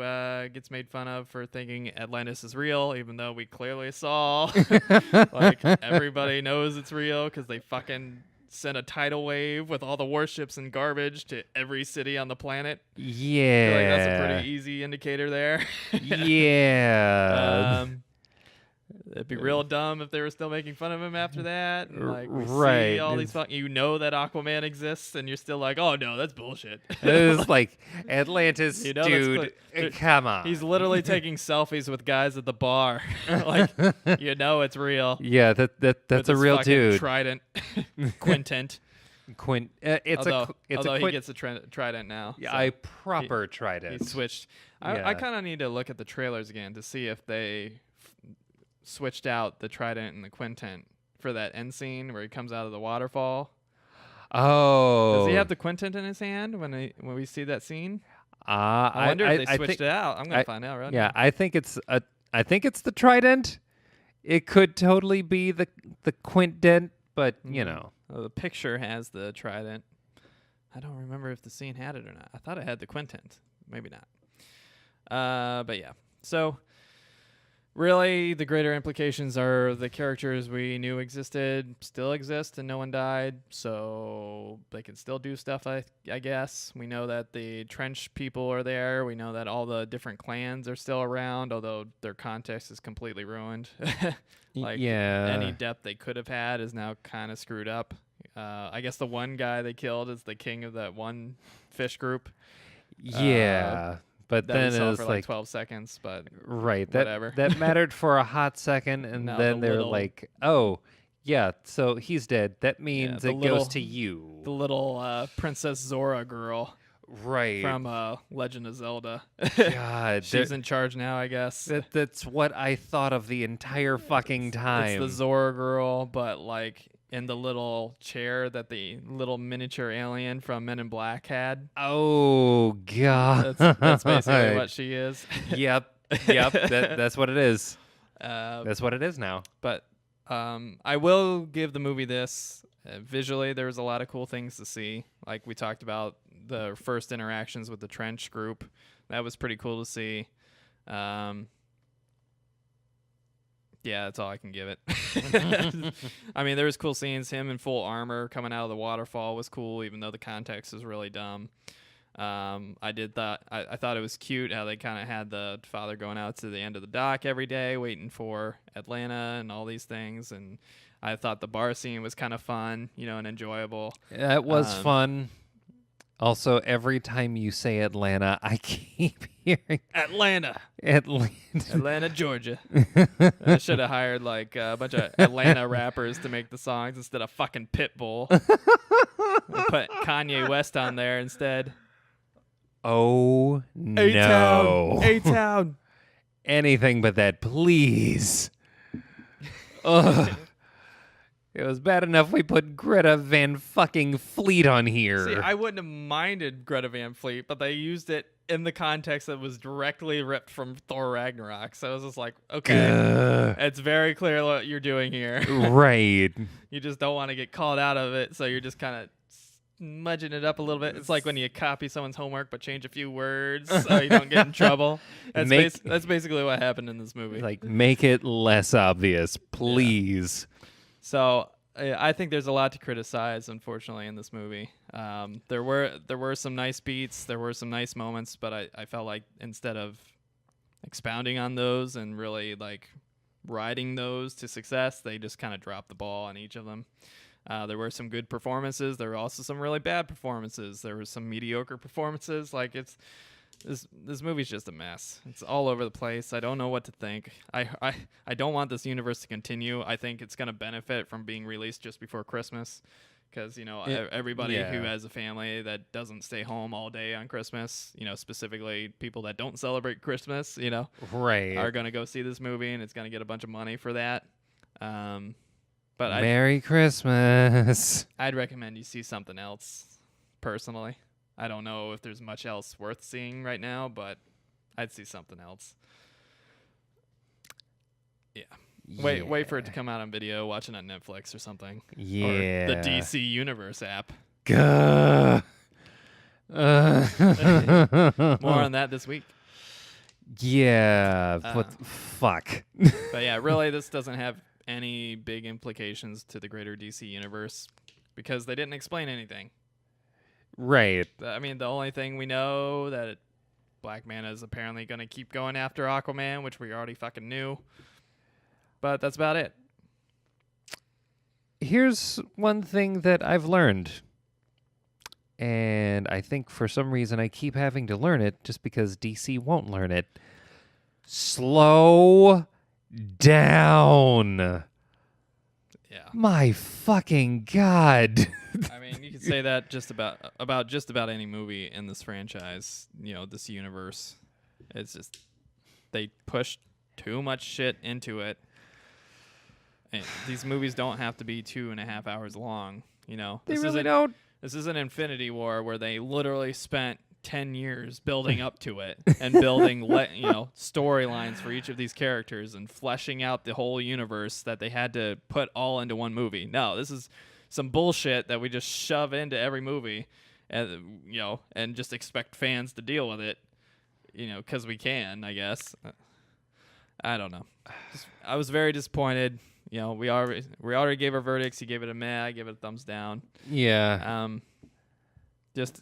gets made fun of for thinking Atlantis is real, even though we clearly saw like everybody knows it's real because they fucking sent a tidal wave with all the warships and garbage to every city on the planet.
Yeah,
I feel like that's a pretty easy indicator there.
Yeah.
It'd be real dumb if they were still making fun of him after that. And, like, we
right.
see all these you know that Aquaman exists, and you're still like, oh no, that's bullshit.
It's like Atlantis,
you know,
dude. Come on.
He's literally taking selfies with guys at the bar. Like, you know, it's real.
Yeah, that's a real dude.
Trident, Quintent.
Although
he gets a trident now.
Yeah,
so
a proper trident.
He switched. I kind of need to look at the trailers again to see if they switched out the trident and the quintet for that end scene where he comes out of the waterfall.
Oh,
does he have the quintet in his hand when we see that scene? I wonder if they switched it out. I'm gonna find out right now.
I think it's the trident. It could totally be the quintet, but you know,
well, the picture has the trident. I don't remember if the scene had it or not. I thought it had the quintet. Maybe not. But yeah. So really, the greater implications are the characters we knew existed still exist and no one died, so they can still do stuff, I guess. We know that the trench people are there. We know that all the different clans are still around, although their context is completely ruined. Any depth they could have had is now kind of screwed up. I guess the one guy they killed is the king of that one fish group.
Yeah. But
that
then
we
it
saw
was
for
like
12 seconds, but
whatever. That mattered for a hot second, and then they're like, "Oh, yeah, so he's dead. That means it goes to you."
The little Princess Zora girl,
right,
from Legend of Zelda.
God,
she's in charge now, I guess.
That's what I thought of the entire fucking time.
It's the Zora girl, but like in the little chair that the little miniature alien from Men in Black had.
Oh, God.
That's basically what she is.
Yep. That's what it is. That's what it is now.
But I will give the movie this. Visually, there was a lot of cool things to see. Like we talked about the first interactions with the trench group. That was pretty cool to see. Yeah, that's all I can give it. I mean, there was cool scenes. Him in full armor coming out of the waterfall was cool, even though the context is really dumb. I thought it was cute how they kind of had the father going out to the end of the dock every day, waiting for Atlanta and all these things. And I thought the bar scene was kind of fun, and enjoyable.
That was fun. Also, every time you say Atlanta, I keep hearing
Atlanta, Georgia. I should have hired like a bunch of Atlanta rappers to make the songs instead of fucking Pitbull. Put Kanye West on there instead.
Oh no!
A-Town.
Anything but that, please. Ugh. It was bad enough we put Greta Van fucking Fleet on here.
See, I wouldn't have minded Greta Van Fleet, but they used it in the context that was directly ripped from Thor Ragnarok. So I was just like, okay, it's very clear what you're doing here.
Right.
You just don't want to get called out of it, so you're just kind of smudging it up a little bit. It's like when you copy someone's homework but change a few words so you don't get in trouble. That's basically what happened in this movie.
Like, make it less obvious, please.
Yeah. So I think there's a lot to criticize, unfortunately, in this movie. There were some nice beats, there were some nice moments, but I felt like instead of expounding on those and really like riding those to success, they just kind of dropped the ball on each of them. There were some good performances. There were also some really bad performances. There were some mediocre performances. Like this movie's just a mess. It's all over the place. I don't know what to think. I don't want this universe to continue. I think it's gonna benefit from being released just before Christmas, because everybody who has a family that doesn't stay home all day on Christmas, specifically people that don't celebrate Christmas,
Right.
are gonna go see this movie, and it's gonna get a bunch of money for that. But
Merry Christmas.
I'd recommend you see something else, personally. I don't know if there's much else worth seeing right now, but I'd see something else. Yeah. Wait for it to come out on video, watch it on Netflix or something.
Yeah.
Or the DC Universe app.
Gah.
More on that this week.
Yeah, but fuck.
But yeah, really, this doesn't have any big implications to the greater DC universe because they didn't explain anything.
Right.
I mean, the only thing we know that Black Manta is apparently going to keep going after Aquaman, which we already fucking knew. But that's about it.
Here's one thing that I've learned. And I think for some reason I keep having to learn it just because DC won't learn it. Slow down.
Yeah.
My fucking God.
I mean, you could say that just about any movie in this franchise, this universe. It's just they pushed too much shit into it. And these movies don't have to be 2.5 hours long,
They really don't.
This is an Infinity War where they literally spent 10 years building up to it and building storylines for each of these characters and fleshing out the whole universe that they had to put all into one movie. No, this is some bullshit that we just shove into every movie and and just expect fans to deal with it, because we can, I guess. I don't know. I was very disappointed. We already gave our verdicts. You gave it a meh. I gave it a thumbs down.
Yeah.
Just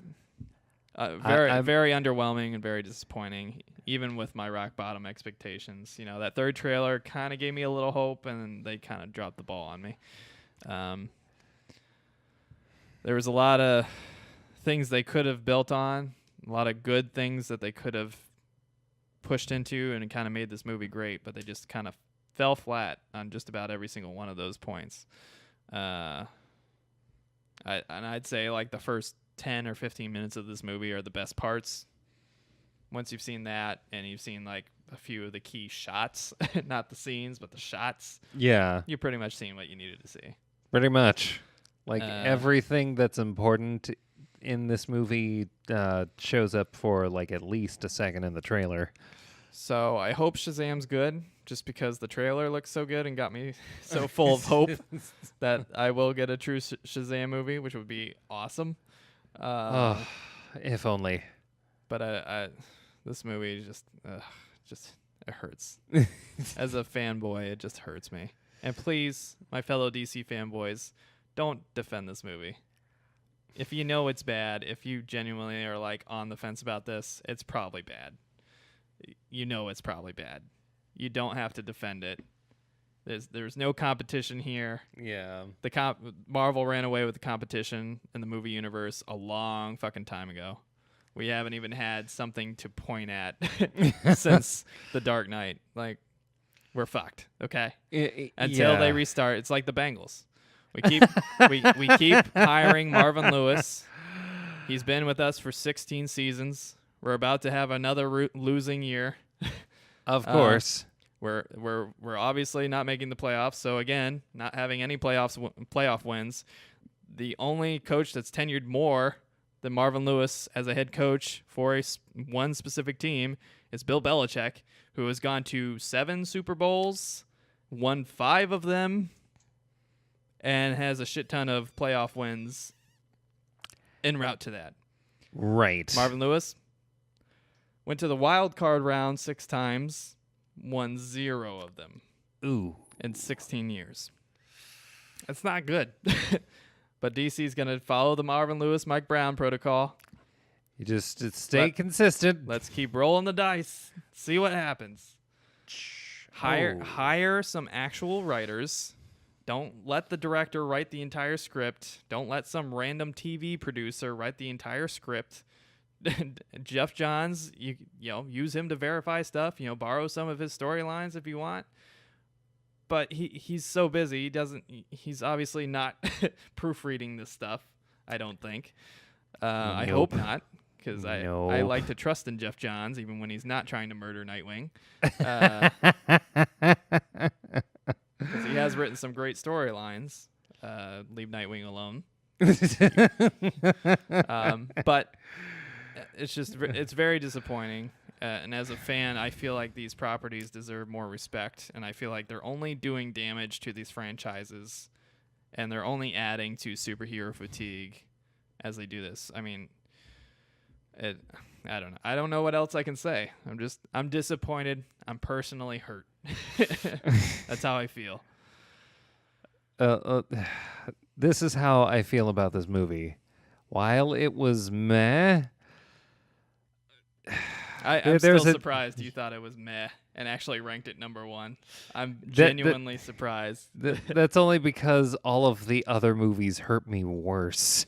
very underwhelming and very disappointing, even with my rock bottom expectations. That third trailer kind of gave me a little hope, and they kind of dropped the ball on me. There was a lot of things they could have built on, a lot of good things that they could have pushed into, and it kind of made this movie great, but they just kind of fell flat on just about every single one of those points. I'd say like the first 10 or 15 minutes of this movie are the best parts. Once you've seen that and you've seen like a few of the key shots, not the scenes, but the shots,
Yeah.
you've pretty much seen what you needed to see.
Pretty much. Like everything that's important in this movie shows up for like at least a second in the trailer.
So I hope Shazam's good, just because the trailer looks so good and got me so full of hope that I will get a true Shazam movie, which would be awesome.
If only.
But this movie just it hurts. As a fanboy, it just hurts me. And please, my fellow DC fanboys, don't defend this movie. If you know it's bad, if you genuinely are like on the fence about this, it's probably bad. It's probably bad. You don't have to defend it. There's no competition here.
Yeah.
Marvel ran away with the competition in the movie universe a long fucking time ago. We haven't even had something to point at since The Dark Knight. Like, we're fucked, okay? Until they restart. It's like the Bengals. We keep we keep hiring Marvin Lewis. He's been with us for 16 seasons. We're about to have another losing year.
Of course.
We're obviously not making the playoffs. So again, not having any playoff wins. The only coach that's tenured more than Marvin Lewis as a head coach for one specific team is Bill Belichick, who has gone to 7 Super Bowls, won 5 of them, and has a shit ton of playoff wins en route to that.
Right.
Marvin Lewis went to the wild card round 6 times, won 0 of them.
Ooh.
In 16 years. It's not good. But DC's going to follow the Marvin Lewis, Mike Brown protocol.
You just stay consistent.
Let's keep rolling the dice. See what happens. Hire some actual writers. Don't let the director write the entire script. Don't let some random TV producer write the entire script. Jeff Johns, you know, use him to verify stuff. You know, borrow some of his storylines if you want. But he's so busy. He's obviously not proofreading this stuff. I don't think. I hope not, because I like to trust in Jeff Johns even when he's not trying to murder Nightwing. Because he has written some great storylines. Leave Nightwing alone. But it's very disappointing. And as a fan, I feel like these properties deserve more respect. And I feel like they're only doing damage to these franchises. And they're only adding to superhero fatigue as they do this. I mean, I don't know. I don't know what else I can say. I'm disappointed. I'm personally hurt. That's how I feel.
This is how I feel about this movie. While it was meh,
I'm still surprised you thought it was meh and actually ranked it number 1. I'm genuinely surprised.
That's only because all of the other movies hurt me worse.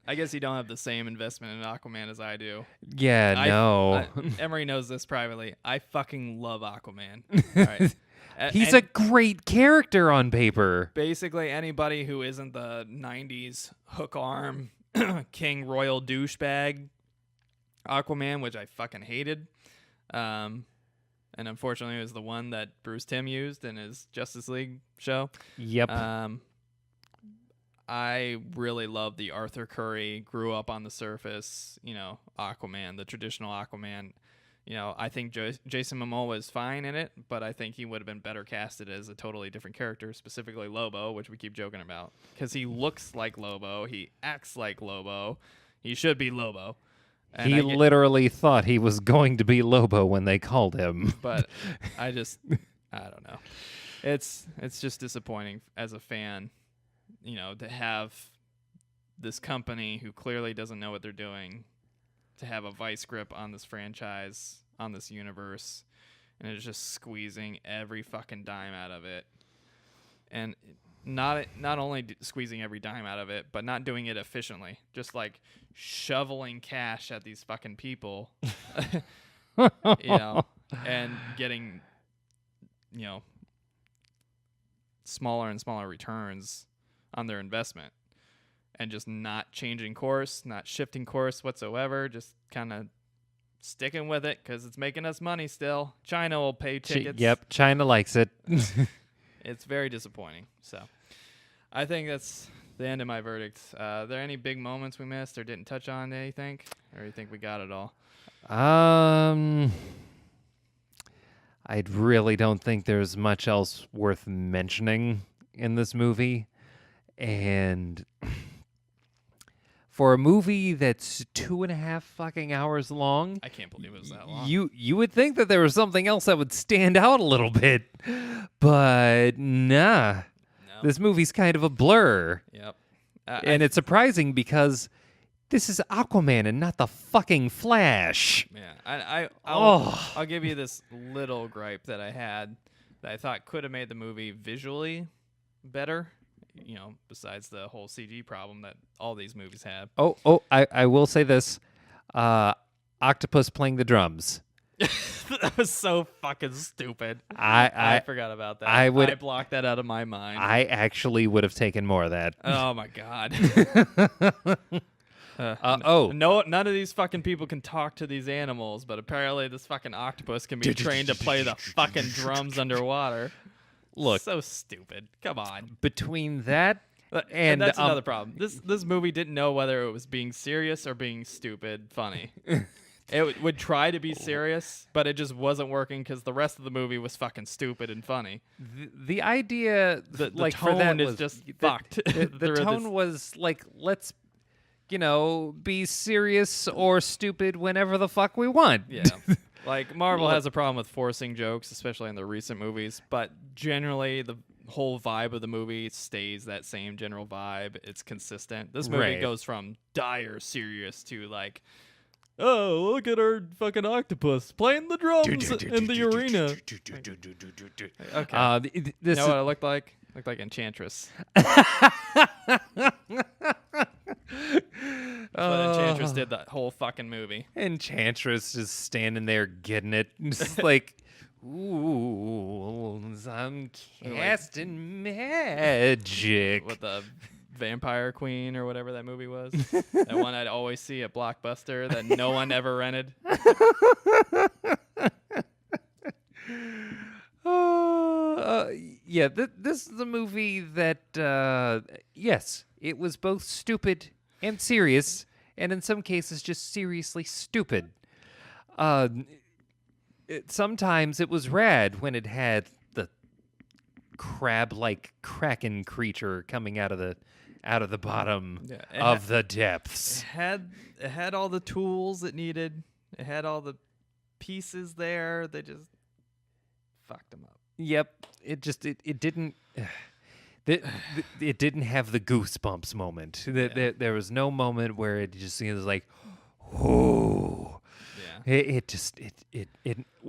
I guess you don't have the same investment in Aquaman as I do.
Yeah, no.
Emery knows this privately. I fucking love Aquaman. All right.
He's a great character on paper.
Basically, anybody who isn't the 90s hook arm king royal douchebag Aquaman, which I fucking hated. And unfortunately, it was the one that Bruce Timm used in his Justice League show.
Yep.
I really love the Arthur Curry, grew up on the surface, Aquaman, the traditional Aquaman. I think Jason Momoa is fine in it, but I think he would have been better casted as a totally different character, specifically Lobo, which we keep joking about. Because he looks like Lobo. He acts like Lobo. He should be Lobo. And
he literally thought he was going to be Lobo when they called him.
But I don't know. It's just disappointing as a fan, to have this company who clearly doesn't know what they're doing, to have a vice grip on this franchise, on this universe, and it's just squeezing every fucking dime out of it. And not only squeezing every dime out of it, but not doing it efficiently. Just like shoveling cash at these fucking people, and getting, smaller and smaller returns on their investment, and just not changing course, not shifting course whatsoever, just kind of sticking with it because it's making us money still. China will pay tickets.
Yep, China likes it.
It's very disappointing. So I think that's the end of my verdict. Are there any big moments we missed or didn't touch on, do you think? Or do you think we got it all?
I really don't think there's much else worth mentioning in this movie. And for a movie that's 2.5 fucking hours long,
I can't believe it was that long.
You would think that there was something else that would stand out a little bit, but nah.
No.
This movie's kind of a blur.
Yep.
And it's surprising because this is Aquaman and not the fucking Flash.
Yeah. I'll give you this little gripe that I had that I thought could have made the movie visually better. Besides the whole CG problem that all these movies have.
I will say this. Octopus playing the drums.
That was so fucking stupid.
I
forgot about that.
I
blocked that out of my mind.
I actually would have taken more of that.
Oh, my God. None of these fucking people can talk to these animals, but apparently this fucking octopus can be trained to play the fucking drums underwater.
Look,
so stupid. Come on.
Between that
and that's another problem. This movie didn't know whether it was being serious or being stupid funny. It would try to be serious, but it just wasn't working because the rest of the movie was fucking stupid and funny.
The idea,
the
like
tone
for that
is
was,
just fucked.
The tone was like, let's, be serious or stupid whenever the fuck we want.
Yeah. Like, Marvel has a problem with forcing jokes, especially in the recent movies, but generally whole vibe of the movie stays that same general vibe. It's consistent. This movie
Right.
goes from dire serious to like, oh, look at our fucking octopus playing the drums in the arena. Okay. You
This
know what it looked like? Looked like Enchantress. That's what Enchantress did that whole fucking movie.
Enchantress just standing there getting it. Just like, ooh, I'm casting magic.
With the Vampire Queen or whatever that movie was. That one I'd always see at Blockbuster that no one ever rented.
Yeah, this is a movie that, yes, it was both stupid and serious, and in some cases just seriously stupid. Sometimes it was rad when it had the crab-like kraken creature coming out of the bottom of the depths.
It had all the tools it needed. It had all the pieces there. They just fucked them up.
Yep, it didn't. It didn't have the goosebumps moment. There was no moment where it just was like, whoa.
Yeah.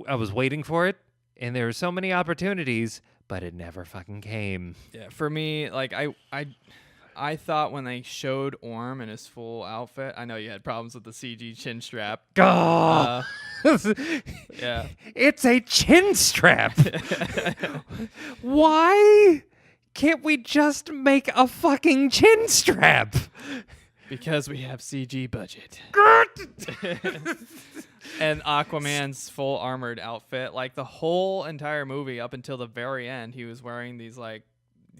I was waiting for it, and there were so many opportunities, but it never fucking came.
Yeah. For me, like I thought when they showed Orm in his full outfit, I know you had problems with the CG chin strap.
Oh,
Yeah.
It's a chin strap. Why can't we just make a fucking chin strap?
Because we have CG budget. And Aquaman's full armored outfit, like the whole entire movie up until the very end, he was wearing these like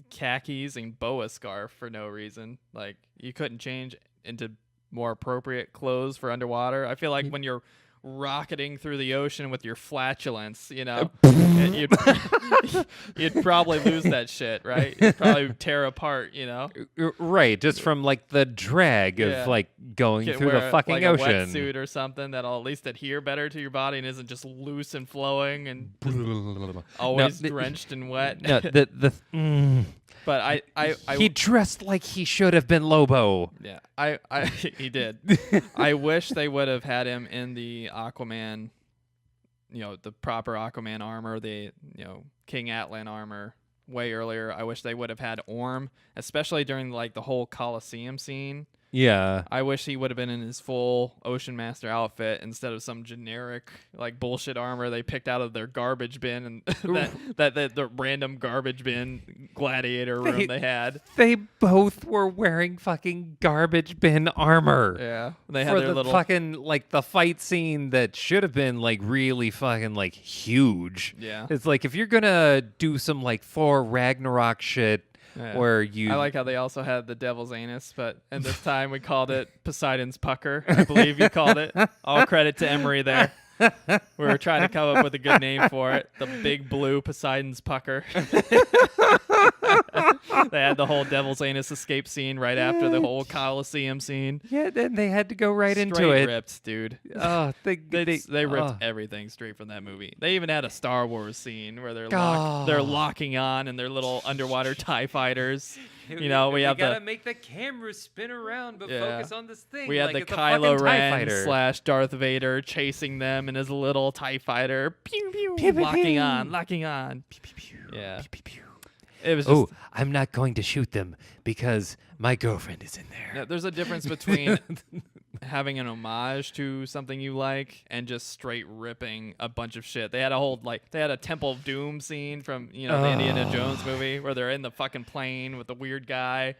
khakis and boa scarf for no reason. Like you couldn't change into more appropriate clothes for underwater. I feel like when you're rocketing through the ocean with your flatulence, you know, you'd probably lose that shit, right? You'd probably tear apart, you know.
Right, just from like the drag of like going through the fucking
like
ocean.
a wetsuit or something that'll at least adhere better to your body and isn't just loose and flowing and always drenched and wet.
No,
But
he dressed like he should have been Lobo.
Yeah, he did. I wish they would have had him in the Aquaman, you know, the proper Aquaman armor, the, you know, King Atlan armor way earlier. I wish they would have had Orm, especially during like the whole Coliseum scene.
Yeah.
I wish he would have been in his full Ocean Master outfit instead of some generic like bullshit armor they picked out of their garbage bin and the random garbage bin gladiator room they had.
They both were wearing fucking garbage bin armor.
Yeah. They had
for
their
the
little
fucking like the fight scene that should have been like really fucking like huge.
Yeah.
It's like if you're gonna do some like Thor Ragnarok shit.
Yeah.
Where you
I like how they also had the devil's anus, but and this time we called it Poseidon's pucker. I believe you called it. All credit to Emery there. We were trying to come up with a good name for it. The big blue Poseidon's pucker. They had the whole devil's anus escape scene right after the whole Coliseum scene.
Yeah, then they had to go right
Straight
into it.
ripped, dude.
Oh, they
ripped everything straight from that movie. They even had a Star Wars scene where they're
Oh.
they're locking on in their little underwater TIE fighters. You know, we have
gotta make the camera spin around, but focus on this thing.
We had
like
the
it's a
Kylo
fucking TIE
Ren
fighter.
/ Darth Vader chasing them in his little TIE fighter. Pew, pew,
Pew, pew,
locking
pew.
on.
Pew, pew, pew.
Yeah.
Pew, pew, pew.
It was just,
Oh, I'm not going to shoot them because my girlfriend is in there.
yeah, there's a difference between having an homage to something you like and just straight ripping a bunch of shit. They had a Temple of Doom scene from, you know, the Indiana Jones movie where they're in the fucking plane with the weird guy.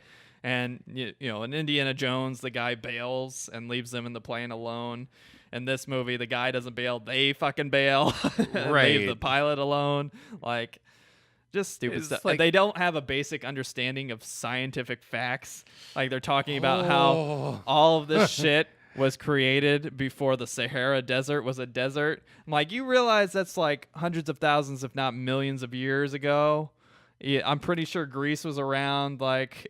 And, you know, in Indiana Jones, the guy bails and leaves them in the plane alone. In this movie, the guy doesn't bail. They fucking bail.
Right.
Leave the pilot alone. Like, just stupid
It's
stuff.
like-
They don't have a basic understanding of scientific facts. Like, they're talking about how all of this shit was created before the Sahara Desert was a desert. I'm like, you realize that's like hundreds of thousands, if not millions of years ago? Yeah, I'm pretty sure Greece was around like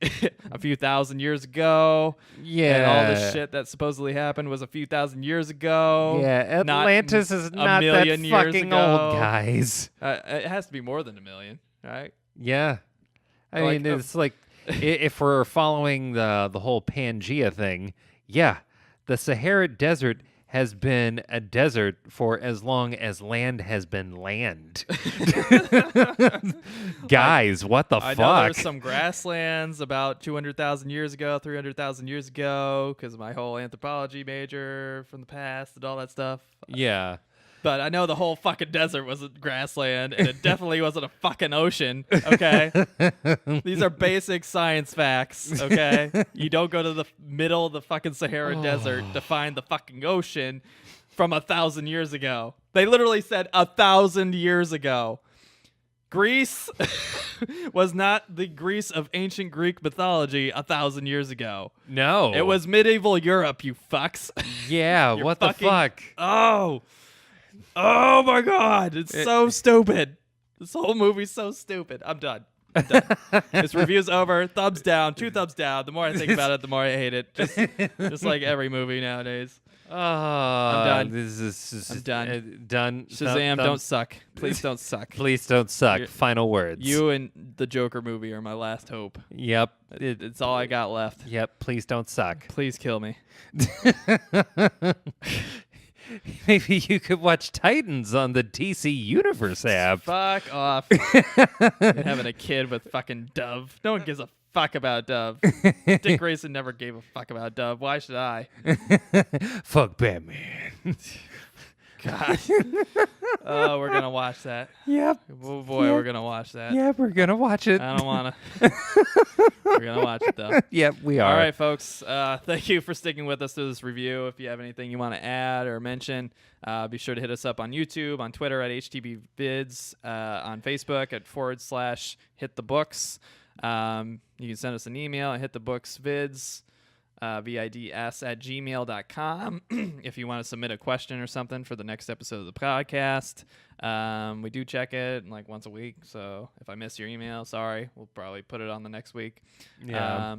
a few thousand years ago.
Yeah.
And all this shit that supposedly happened was a few thousand years ago.
Yeah, Atlantis is
a
not that
million years
fucking
ago.
old, guys.
It has to be more than a million, right?
Yeah. I mean, it's like if we're following the whole Pangea thing, yeah, the Sahara Desert has been a desert for as long as land has been land. Guys, what the
I
fuck?
know there's some grasslands about 200,000 years ago, 300,000 years ago, because of my whole anthropology major from the past and all that stuff.
Yeah.
But I know the whole fucking desert wasn't grassland, and it definitely wasn't a fucking ocean, okay? These are basic science facts, okay? You don't go to the middle of the fucking Sahara Desert to find the fucking ocean from 1,000 years ago. They literally said 1,000 years ago. Greece was not the Greece of ancient Greek mythology 1,000 years ago.
No.
It was medieval Europe, you fucks.
Yeah, what the fuck?
Oh my God, it's so stupid. This whole movie's so stupid. I'm done. This review's over. Thumbs down. 2 thumbs down. The more I think about it, the more I hate it. Just like every movie nowadays. I'm done.
I'm
done.
Done.
Shazam, don't suck. Please don't suck.
Please don't suck. Final words.
You and the Joker movie are my last hope.
Yep.
It's all I got left.
Yep. Please don't suck.
Please kill me.
Maybe you could watch Titans on the DC Universe app.
Fuck off. Having a kid with fucking Dove. No one gives a fuck about Dove. Dick Grayson never gave a fuck about Dove. Why should I?
Fuck Batman.
God. Oh, we're going to watch that.
Yep.
Oh, boy, we're going to watch that.
Yep, we're going to watch it.
I don't want to. We're going to watch it, though.
Yep, we are.
All right, folks. Thank you for sticking with us through this review. If you have anything you want to add or mention, be sure to hit us up on YouTube, on Twitter at HTBVids, on Facebook at /HitTheBooks. You can send us an email at hitthebooksvids, vids at gmail.com if you want to submit a question or something for the next episode of the podcast. We do check it like once a week, so if I miss your email, sorry. We'll probably put it on the next week.
Yeah.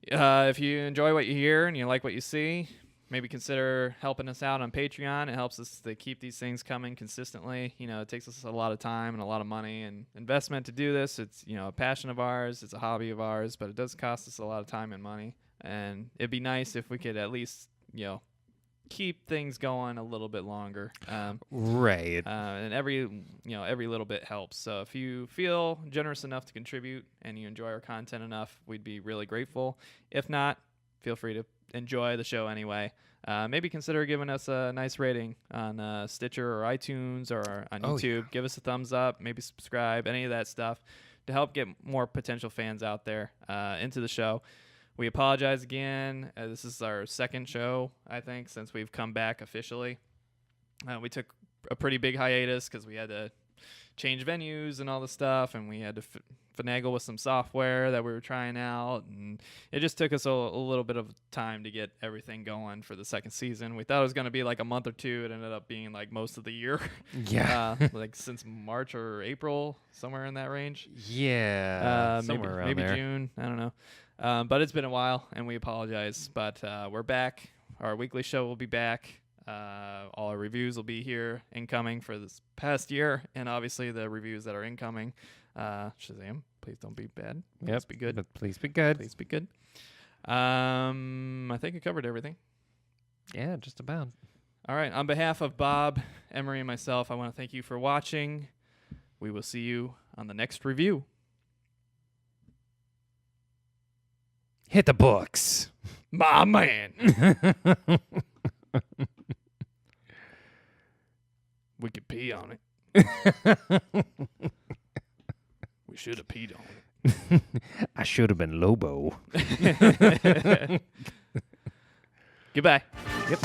If you enjoy what you hear and you like what you see, maybe consider helping us out on Patreon. It helps us to keep these things coming consistently. You know, it takes us a lot of time and a lot of money and investment to do this. It's, you know, a passion of ours. It's a hobby of ours, but it does cost us a lot of time and money. And it'd be nice if we could at least, you know, keep things going a little bit longer.
Right.
And every little bit helps. So if you feel generous enough to contribute and you enjoy our content enough, we'd be really grateful. If not, feel free to enjoy the show anyway. Maybe consider giving us a nice rating on Stitcher or iTunes or on YouTube. Yeah. Give us a thumbs up, maybe subscribe, any of that stuff to help get more potential fans out there into the show. We apologize again. This is our second show, I think, since we've come back officially. We took a pretty big hiatus because we had to change venues and all the stuff, and we had to finagle with some software that we were trying out, and it just took us a little bit of time to get everything going for the second season. We thought it was going to be like a month or two. It ended up being like most of the year.
Yeah.
Like since March or April, somewhere in that range.
Yeah. Somewhere around
maybe
there.
June. I don't know. But it's been a while, and we apologize. But we're back. Our weekly show will be back. All our reviews will be here incoming for this past year, and obviously the reviews that are incoming. Shazam, please don't be bad. Please be good.
But please be good.
Please be good. I think I covered everything.
Yeah, just about.
All right. On behalf of Bob, Emery, and myself, I want to thank you for watching. We will see you on the next review.
Hit the books.
My man. We could pee on it. We should have peed on it.
I should have been Lobo.
Goodbye.
Yep.